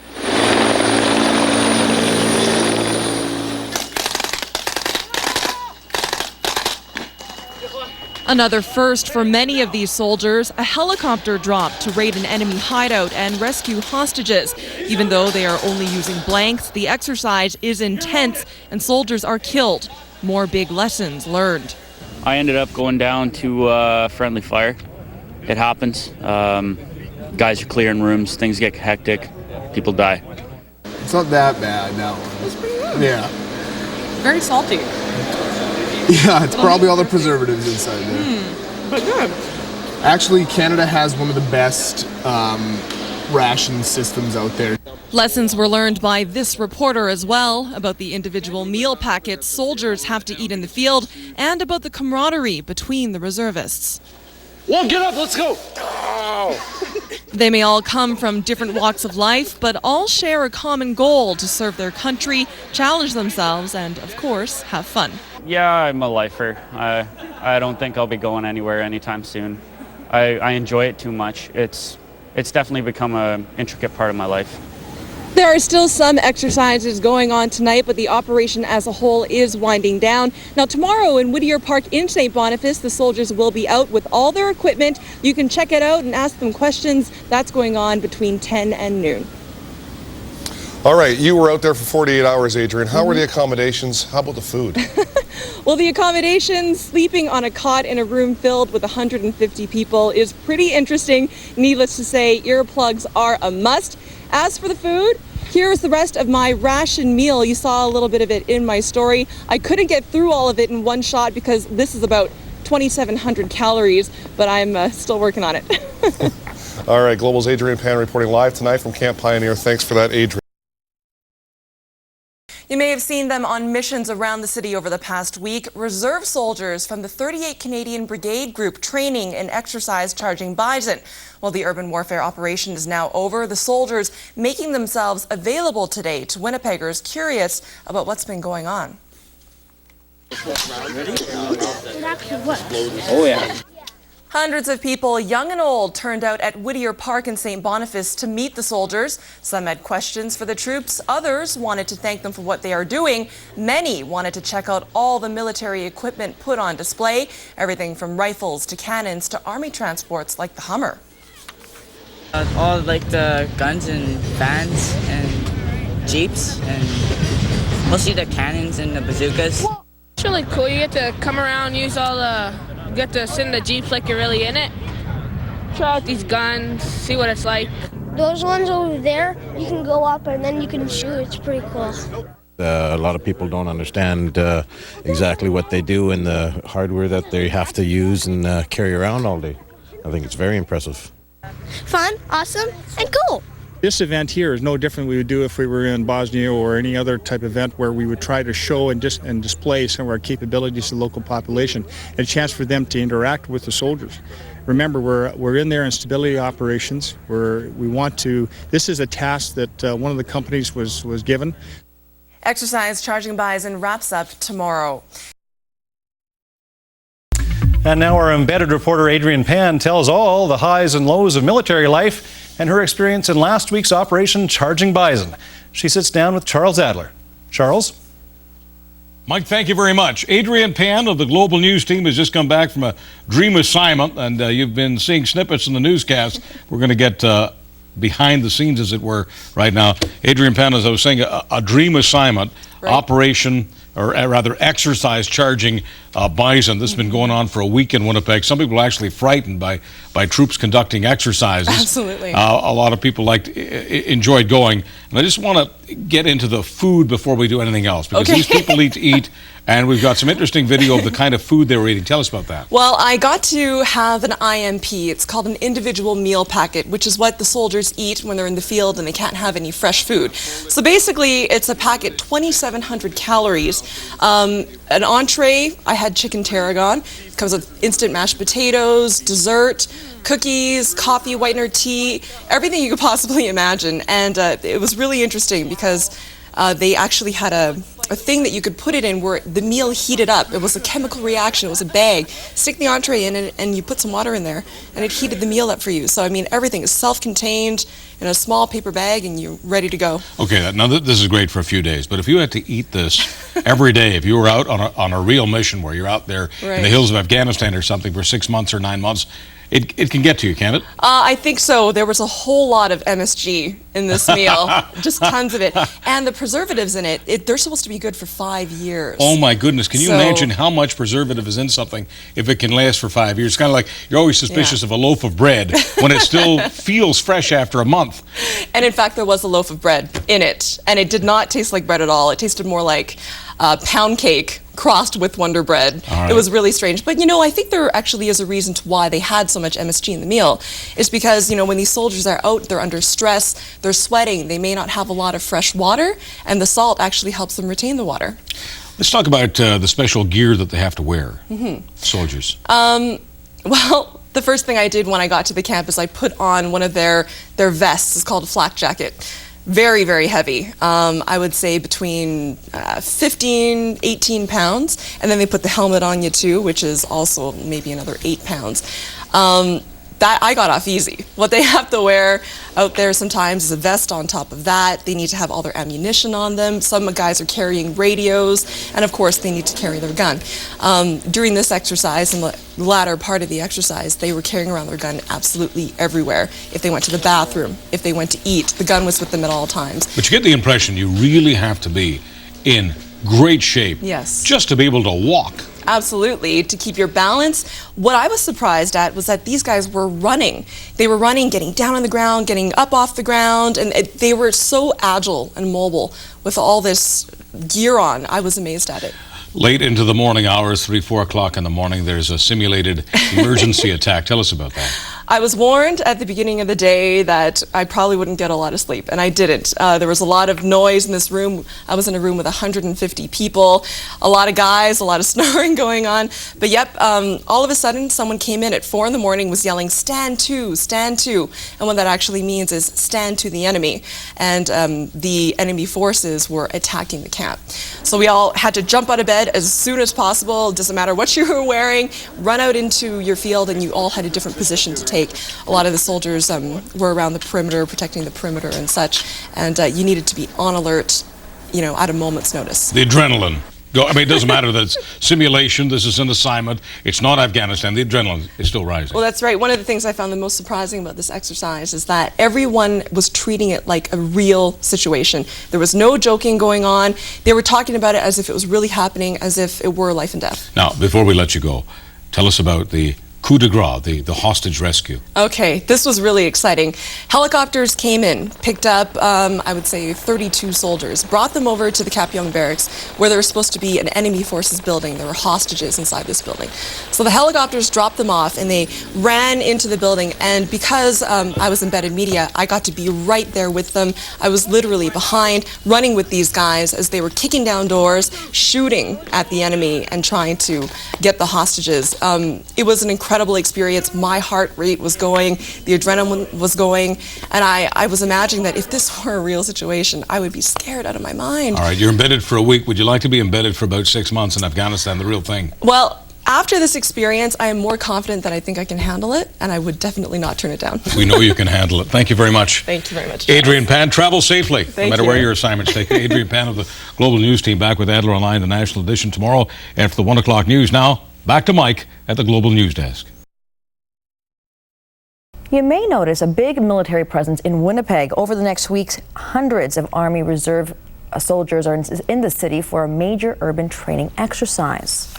Speaker 11: Another first for many of these soldiers, a helicopter dropped to raid an enemy hideout and rescue hostages. Even though they are only using blanks, the exercise is intense and soldiers are killed. More big lessons learned.
Speaker 8: I ended up going down to friendly fire. It happens. Guys are clearing rooms, things get hectic, people die.
Speaker 12: It's not that bad, no.
Speaker 11: It's pretty good.
Speaker 12: Yeah.
Speaker 11: Very salty.
Speaker 12: Yeah, it's probably all the preservatives inside there.
Speaker 11: But good.
Speaker 12: Actually, Canada has one of the best ration systems out there.
Speaker 11: Lessons were learned by this reporter as well about the individual meal packets soldiers have to eat in the field and about the camaraderie between the reservists.
Speaker 5: Well, get up, let's go. Oh.
Speaker 11: They may all come from different walks of life, but all share a common goal to serve their country, challenge themselves, and, of course, have fun.
Speaker 8: Yeah, I'm a lifer. I don't think I'll be going anywhere anytime soon. I enjoy it too much. It's definitely become an intricate part of my life.
Speaker 11: There are still some exercises going on tonight, but the operation as a whole is winding down. Now, tomorrow in Whittier Park in St. Boniface, the soldiers will be out with all their equipment. You can check it out and ask them questions. That's going on between 10 and noon.
Speaker 17: All right, you were out there for 48 hours, Adrienne. How were the accommodations? How about the food?
Speaker 11: Well, the accommodations, sleeping on a cot in a room filled with 150 people is pretty interesting. Needless to say, earplugs are a must. As for the food, here's the rest of my ration meal. You saw a little bit of it in my story. I couldn't get through all of it in one shot because this is about 2,700 calories, but I'm still working on it.
Speaker 17: All right, Global's Adrienne Pan reporting live tonight from Camp Pioneer. Thanks for that, Adrienne.
Speaker 11: You may have seen them on missions around the city over the past week. Reserve soldiers from the 38 Canadian Brigade Group training and exercise charging bison. Well, the urban warfare operation is now over. The soldiers making themselves available today to Winnipeggers curious about what's been going on.
Speaker 19: It actually works.
Speaker 8: Oh, yeah.
Speaker 11: Hundreds of people, young and old, turned out at Whittier Park in St. Boniface to meet the soldiers. Some had questions for the troops. Others wanted to thank them for what they are doing. Many wanted to check out all the military equipment put on display, everything from rifles to cannons to army transports like the Hummer.
Speaker 21: All like the guns and vans and jeeps and mostly the cannons and the bazookas.
Speaker 19: It's really cool. You get to come around, use all the, you get to sit in the jeeps like you're really in it. Try out these guns, see what it's like. Those ones over there, you can go up and then you can shoot. It's pretty cool.
Speaker 23: A lot of people don't understand exactly what they do and the hardware that they have to use and carry around all day. I think it's very impressive.
Speaker 19: Fun, awesome, and cool.
Speaker 27: This event here is no different than we would do if we were in Bosnia or any other type of event where we would try to show and display some of our capabilities to the local population, and a chance for them to interact with the soldiers. Remember, we're in there in stability operations. This is a task that one of the companies was given.
Speaker 11: Exercise charging bison wraps up tomorrow.
Speaker 28: And now our embedded reporter Adrienne Pan tells all the highs and lows of military life and her experience in last week's Operation Charging Bison. She sits down with Charles Adler. Charles?
Speaker 29: Mike, thank you very much. Adrienne Pan of the Global News team has just come back from a dream assignment, and you've been seeing snippets in the newscast. We're going to get behind the scenes, as it were, right now. Adrienne Pan, as I was saying, a dream assignment, right. Operation, or rather exercise charging bison. This has been going on for a week in Winnipeg. Some people are actually frightened by troops conducting exercises.
Speaker 11: Absolutely.
Speaker 29: A lot of people enjoyed going. And I just want to get into the food before we do anything else, because these people need to eat, And we've got some interesting video of the kind of food they were eating. Tell us about that.
Speaker 11: Well, I got to have an IMP. It's called an individual meal packet, which is what the soldiers eat when they're in the field and they can't have any fresh food. So basically, it's a packet, 2,700 calories. An entree, I had chicken tarragon. It comes with instant mashed potatoes, dessert, cookies, coffee, whitener tea, everything you could possibly imagine. And it was really interesting because they actually had a thing that you could put it in where the meal heated up. It was a chemical reaction. It was a bag. Stick the entree in and you put some water in there and it heated the meal up for you. So, I mean, everything is self-contained in a small paper bag and you're ready to go.
Speaker 29: Okay, now this is great for a few days, but if you had to eat this every day, if you were out on a real mission where you're out there in the hills of Afghanistan or something for 6 months or 9 months, it can get to you, can't it?
Speaker 11: I think so. There was a whole lot of MSG in this meal, just tons of it. And the preservatives in it, they're supposed to be good for 5 years.
Speaker 29: Oh my goodness, can you imagine how much preservative is in something if it can last for 5 years? It's kind of like you're always suspicious of a loaf of bread when it still feels fresh after a month.
Speaker 11: And in fact, there was a loaf of bread in it, and it did not taste like bread at all. It tasted more like pound cake crossed with Wonder Bread. It was really strange. But, you know, I think there actually is a reason to why they had so much MSG in the meal. It's because, you know, when these soldiers are out, they're under stress, they're sweating, they may not have a lot of fresh water, and the salt actually helps them retain the water.
Speaker 29: Let's talk about the special gear that they have to wear, soldiers.
Speaker 11: Well, the first thing I did when I got to the camp is I put on one of their vests. It's called a flak jacket. Very, very heavy. I would say between 15, 18 pounds. And then they put the helmet on you too, which is also maybe another 8 pounds. That I got off easy. What they have to wear out there sometimes is a vest on top of that. They need to have all their ammunition on them. Some guys are carrying radios, and of course they need to carry their gun. During this exercise, in the latter part of the exercise, they were carrying around their gun absolutely everywhere. If they went to the bathroom, if they went to eat, the gun was with them at all times.
Speaker 29: But you get the impression you really have to be in great shape just to be able to walk.
Speaker 11: Absolutely, to keep your balance. What I was surprised at was that these guys were running. They were running, getting down on the ground, getting up off the ground, and they were so agile and mobile with all this gear on. I was amazed at it.
Speaker 29: Late into the morning hours, 3, 4 o'clock in the morning, there's a simulated emergency attack. Tell us about that.
Speaker 11: I was warned at the beginning of the day that I probably wouldn't get a lot of sleep, and I didn't. There was a lot of noise in this room. I was in a room with 150 people, a lot of guys, a lot of snoring going on. But yep, all of a sudden, someone came in at 4 in the morning, was yelling, "Stand to, stand to." And what that actually means is stand to the enemy. And the enemy forces were attacking the camp. So we all had to jump out of bed as soon as possible. It doesn't matter what you were wearing, run out into your field, and you all had a different position to take. A lot of the soldiers were around the perimeter, protecting the perimeter and such, and you needed to be on alert, you know, at a moment's notice.
Speaker 29: The adrenaline. I mean, it doesn't matter that it's simulation, this is an assignment, it's not Afghanistan, the adrenaline is still rising.
Speaker 11: Well, that's right. One of the things I found the most surprising about this exercise is that everyone was treating it like a real situation. There was no joking going on. They were talking about it as if it was really happening, as if it were life and death.
Speaker 29: Now, before we let you go, tell us about the coup de grace, the hostage rescue.
Speaker 11: Okay, this was really exciting. Helicopters came in, picked up, I would say 32 soldiers, brought them over to the Capillon Barracks, where there was supposed to be an enemy forces building. There were hostages inside this building. So the helicopters dropped them off, and they ran into the building, and because I was embedded media, I got to be right there with them. I was literally behind, running with these guys as they were kicking down doors, shooting at the enemy, and trying to get the hostages. It was an incredible experience. My heart rate was going, the adrenaline was going, and I was imagining that if this were a real situation, I would be scared out of my mind.
Speaker 29: All right, you're embedded for a week. Would you like to be embedded for about 6 months in Afghanistan, the real thing?
Speaker 11: Well, after this experience, I am more confident that I think I can handle it, and I would definitely not turn it down.
Speaker 29: We know you can handle it. Thank you very much.
Speaker 11: Thank you very much.
Speaker 29: Adrienne Pan, travel safely, no matter where
Speaker 11: you.
Speaker 29: your assignments take you. Adrienne Pan of the Global News Team back with Adler Online, the National Edition tomorrow after the 1 o'clock news. Now, back to Mike at the Global News Desk.
Speaker 2: You may notice a big military presence in Winnipeg. Over the next weeks, hundreds of Army Reserve soldiers are in the city for a major urban training exercise.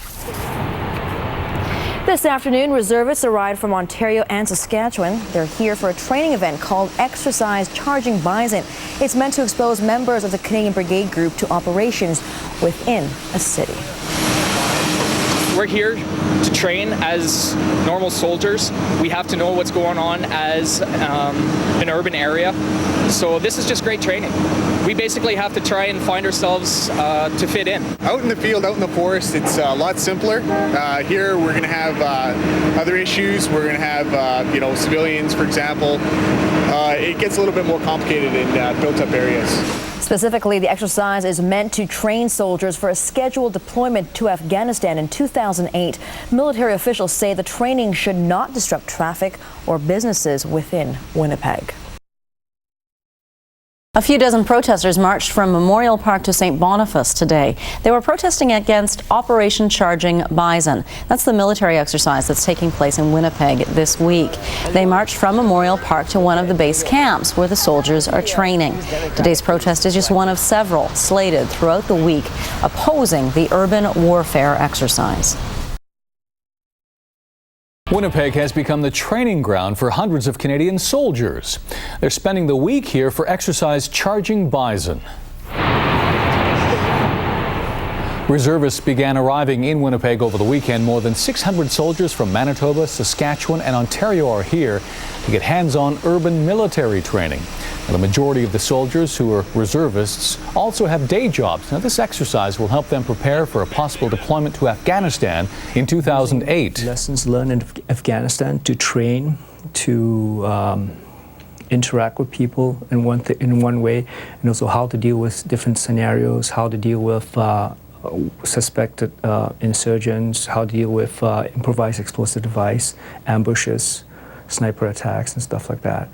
Speaker 2: This afternoon, reservists arrived from Ontario and Saskatchewan. They're here for a training event called Exercise Charging Bison. It's meant to expose members of the Canadian Brigade Group to operations within a city.
Speaker 9: we're here to train as normal soldiers. We have to know what's going on as an urban area. So this is just great training. We basically have to try and find ourselves to fit in.
Speaker 27: Out in the field, out in the forest, it's a lot simpler. Here we're going to have other issues. We're going to have, civilians, for example. It gets a little bit more complicated in built-up areas.
Speaker 2: Specifically, the exercise is meant to train soldiers for a scheduled deployment to Afghanistan in 2008. Military officials say the training should not disrupt traffic or businesses within Winnipeg. A few dozen protesters marched from Memorial Park to St. Boniface today. They were protesting against Operation Charging Bison. That's the military exercise that's taking place in Winnipeg this week. They marched from Memorial Park to one of the base camps where the soldiers are training. Today's protest is just one of several slated throughout the week opposing the urban warfare exercise.
Speaker 6: Winnipeg has become the training ground for hundreds of Canadian soldiers. They're spending the week here for exercise Charging Bison. Reservists began arriving in Winnipeg over the weekend. More than 600 soldiers from Manitoba, Saskatchewan and Ontario are here to get hands-on urban military training. Now, the majority of the soldiers who are reservists also have day jobs. Now, this exercise will help them prepare for a possible deployment to Afghanistan in 2008.
Speaker 13: Lessons learned in Afghanistan to train, to interact with people in one way, and also how to deal with different scenarios, how to deal with suspected insurgents, how to deal with improvised explosive device, ambushes, sniper attacks and stuff like that.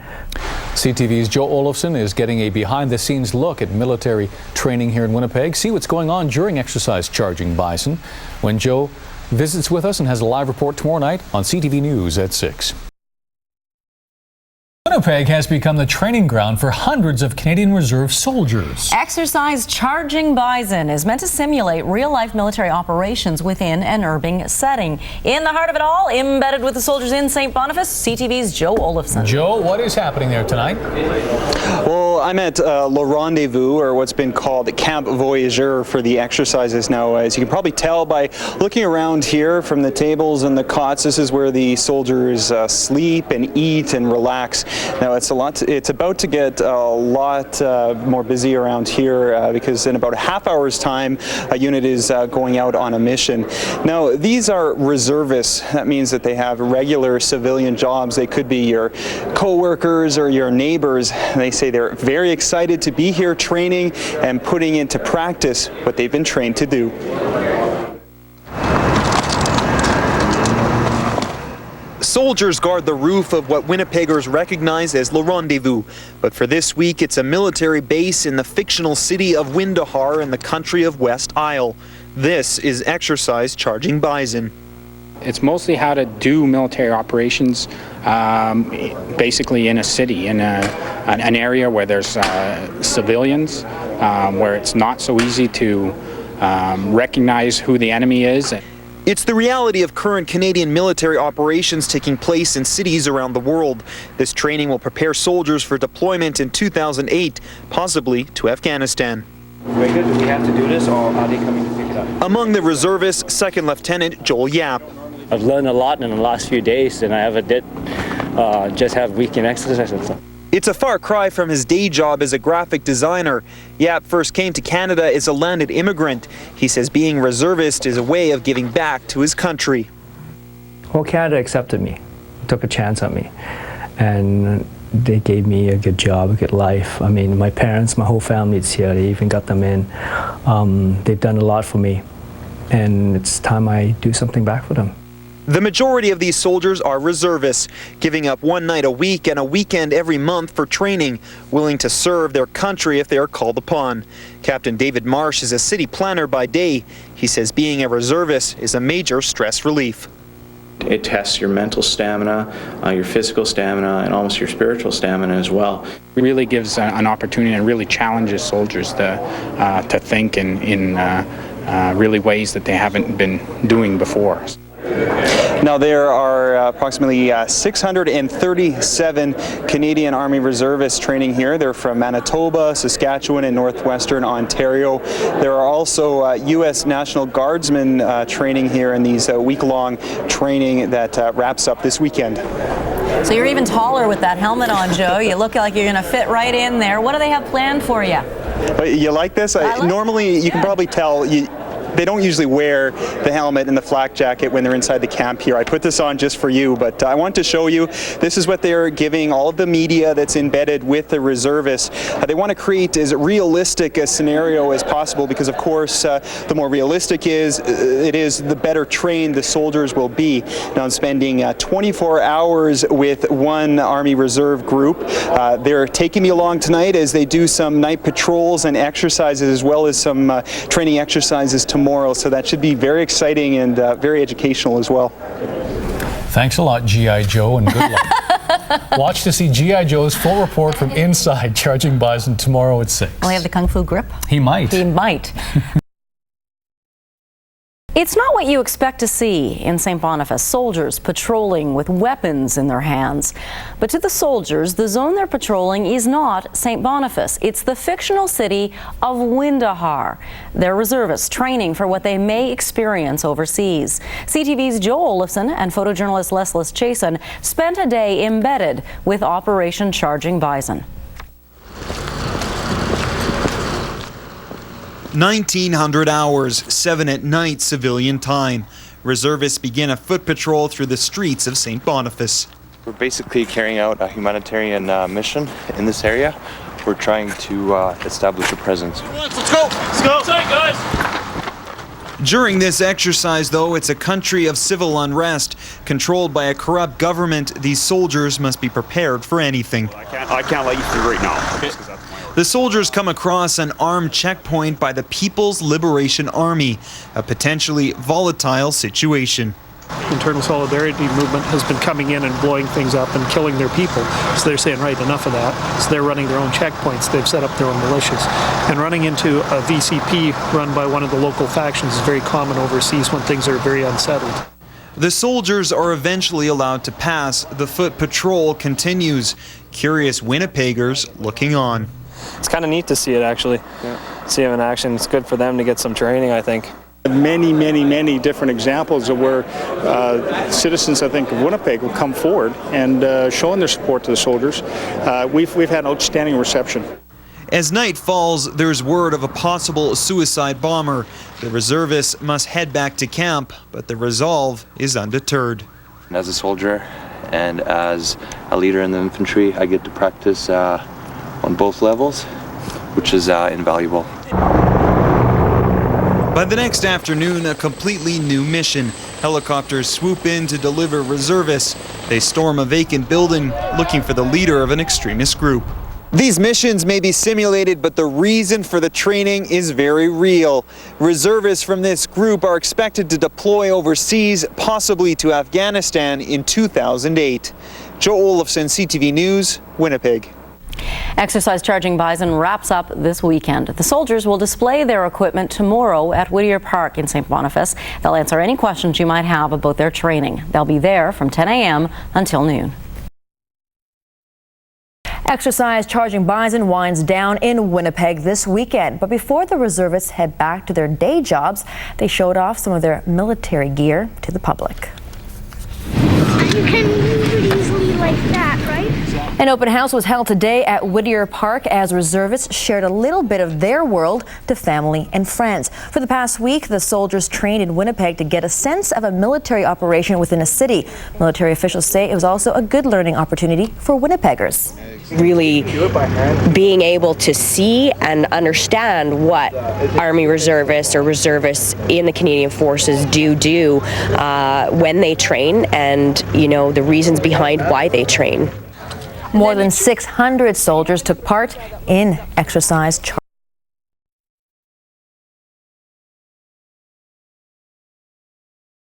Speaker 6: CTV's Joe Olofsson is getting a behind-the-scenes look at military training here in Winnipeg. See what's going on during exercise Charging Bison when Joe visits with us and has a live report tomorrow night on CTV News at 6. Winnipeg has become the training ground for hundreds of Canadian Reserve soldiers.
Speaker 2: Exercise Charging Bison is meant to simulate real-life military operations within an urban setting. In the heart of it all, embedded with the soldiers in St. Boniface, CTV's Joe Olofsson.
Speaker 6: Joe, what is happening there tonight?
Speaker 14: Well, I'm at Le Rendezvous, or what's been called Camp Voyageur for the exercises now. As you can probably tell by looking around here from the tables and the cots, this is where the soldiers sleep and eat and relax. Now it's about to get a lot more busy around here because in about a half hour's time a unit is going out on a mission. Now these are reservists. That means that they have regular civilian jobs. They could be your co-workers or your neighbors. They say they're very excited to be here training and putting into practice what they've been trained to do. Soldiers guard the roof of what Winnipeggers recognize as Le Rendezvous. But for this week, it's a military base in the fictional city of Windahar in the country of West Isle. This is exercise Charging Bison.
Speaker 15: It's mostly how to do military operations basically in a city, in an area where there's civilians, where it's not so easy to recognize who the enemy is.
Speaker 14: It's the reality of current Canadian military operations taking place in cities around the world. This training will prepare soldiers for deployment in 2008, possibly to Afghanistan.
Speaker 16: Regular, do we have to do this, or are they coming to pick it up?
Speaker 14: Among the reservists, Second Lieutenant Joel Yap.
Speaker 16: I've learned a lot in the last few days than I ever did just have weekend exercise and stuff.
Speaker 14: It's a far cry from his day job as a graphic designer. Yap first came to Canada as a landed immigrant. He says being reservist is a way of giving back to his country.
Speaker 13: Well, Canada accepted me, took a chance on me, and they gave me a good job, a good life. I mean, my parents, my whole family is here. They even got them in. They've done a lot for me, and it's time I do something back for them.
Speaker 14: The majority of these soldiers are reservists, giving up one night a week and a weekend every month for training, willing to serve their country if they are called upon. Captain David Marsh is a city planner by day. He says being a reservist is a major stress relief.
Speaker 22: It tests your mental stamina, your physical stamina, and almost your spiritual stamina as well.
Speaker 15: It really gives an opportunity and really challenges soldiers to think in really ways that they haven't been doing before.
Speaker 14: Now, there are approximately 637 Canadian Army Reservists training here. They're from Manitoba, Saskatchewan, and Northwestern Ontario. There are also U.S. National Guardsmen training here in these week-long training that wraps up this weekend.
Speaker 2: So you're even taller with that helmet on, Joe. You look like you're going to fit right in there. What do they have planned for you?
Speaker 14: You like this? Normally, you can probably tell. They don't usually wear the helmet and the flak jacket when they're inside the camp here. I put this on just for you, but I want to show you. This is what they're giving all of the media that's embedded with the reservists. They want to create as realistic a scenario as possible because, of course, the more realistic it is, the better trained the soldiers will be. Now, I'm spending 24 hours with one Army Reserve group. They're taking me along tonight as they do some night patrols and exercises, as well as some training exercises tomorrow. So that should be very exciting and very educational as well.
Speaker 6: Thanks a lot, G.I. Joe, and good luck. Watch to see G.I. Joe's full report from inside Charging Bison tomorrow at 6.
Speaker 2: Will he have the Kung Fu grip?
Speaker 6: He might.
Speaker 2: He might. It's not what you expect to see in St. Boniface, soldiers patrolling with weapons in their hands. But to the soldiers, the zone they're patrolling is not St. Boniface. It's the fictional city of Windahar. They're reservists training for what they may experience overseas. CTV's Joe Olafson and photojournalist Leslie Chasen spent a day embedded with Operation Charging Bison.
Speaker 1: 1900 hours, 7 at night civilian time. Reservists begin a foot patrol through the streets of St. Boniface.
Speaker 22: We're basically carrying out a humanitarian mission in this area. We're trying to establish a presence.
Speaker 1: Let's go! Let's go! Guys! During this exercise, though, it's a country of civil unrest. Controlled by a corrupt government, these soldiers must be prepared for anything.
Speaker 3: I can't let you through right now. Okay.
Speaker 1: The soldiers come across an armed checkpoint by the People's Liberation Army, a potentially volatile situation.
Speaker 4: Internal solidarity movement has been coming in and blowing things up and killing their people. So they're saying, right, enough of that. So they're running their own checkpoints. They've set up their own militias. And running into a VCP run by one of the local factions is very common overseas when things are very unsettled.
Speaker 1: The soldiers are eventually allowed to pass. The foot patrol continues. Curious Winnipeggers looking on.
Speaker 10: It's kind of neat to see it, actually. See them in action. It's good for them to get some training, I think.
Speaker 27: Many different examples of where citizens, I think, of Winnipeg will come forward and showing their support to the soldiers. We've had outstanding reception.
Speaker 1: As night falls, there's word of a possible suicide bomber. The reservists must head back to camp, but the resolve is undeterred.
Speaker 22: As a soldier and as a leader in the infantry, I get to practice on both levels, which is invaluable.
Speaker 1: By the next afternoon, a completely new mission. Helicopters swoop in to deliver reservists. They storm a vacant building, looking for the leader of an extremist group.
Speaker 14: These missions may be simulated, but the reason for the training is very real. Reservists from this group are expected to deploy overseas, possibly to Afghanistan in 2008. Joe Olafson, CTV News, Winnipeg.
Speaker 2: Exercise Charging Bison wraps up this weekend. The soldiers will display their equipment tomorrow at Whittier Park in St. Boniface. They'll answer any questions you might have about their training. They'll be there from 10 a.m. until noon. Exercise Charging Bison winds down in Winnipeg this weekend. But before the reservists head back to their day jobs, they showed off some of their military gear to the public.
Speaker 19: You can move it easily like that, right?
Speaker 2: An open house was held today at Whittier Park as reservists shared a little bit of their world to family and friends. For the past week, the soldiers trained in Winnipeg to get a sense of a military operation within a city. Military officials say it was also a good learning opportunity for Winnipeggers.
Speaker 18: Really being able to see and understand what Army reservists or reservists in the Canadian Forces do when they train, and the reasons behind why they train.
Speaker 2: More than 600 soldiers took part in Exercise Charging.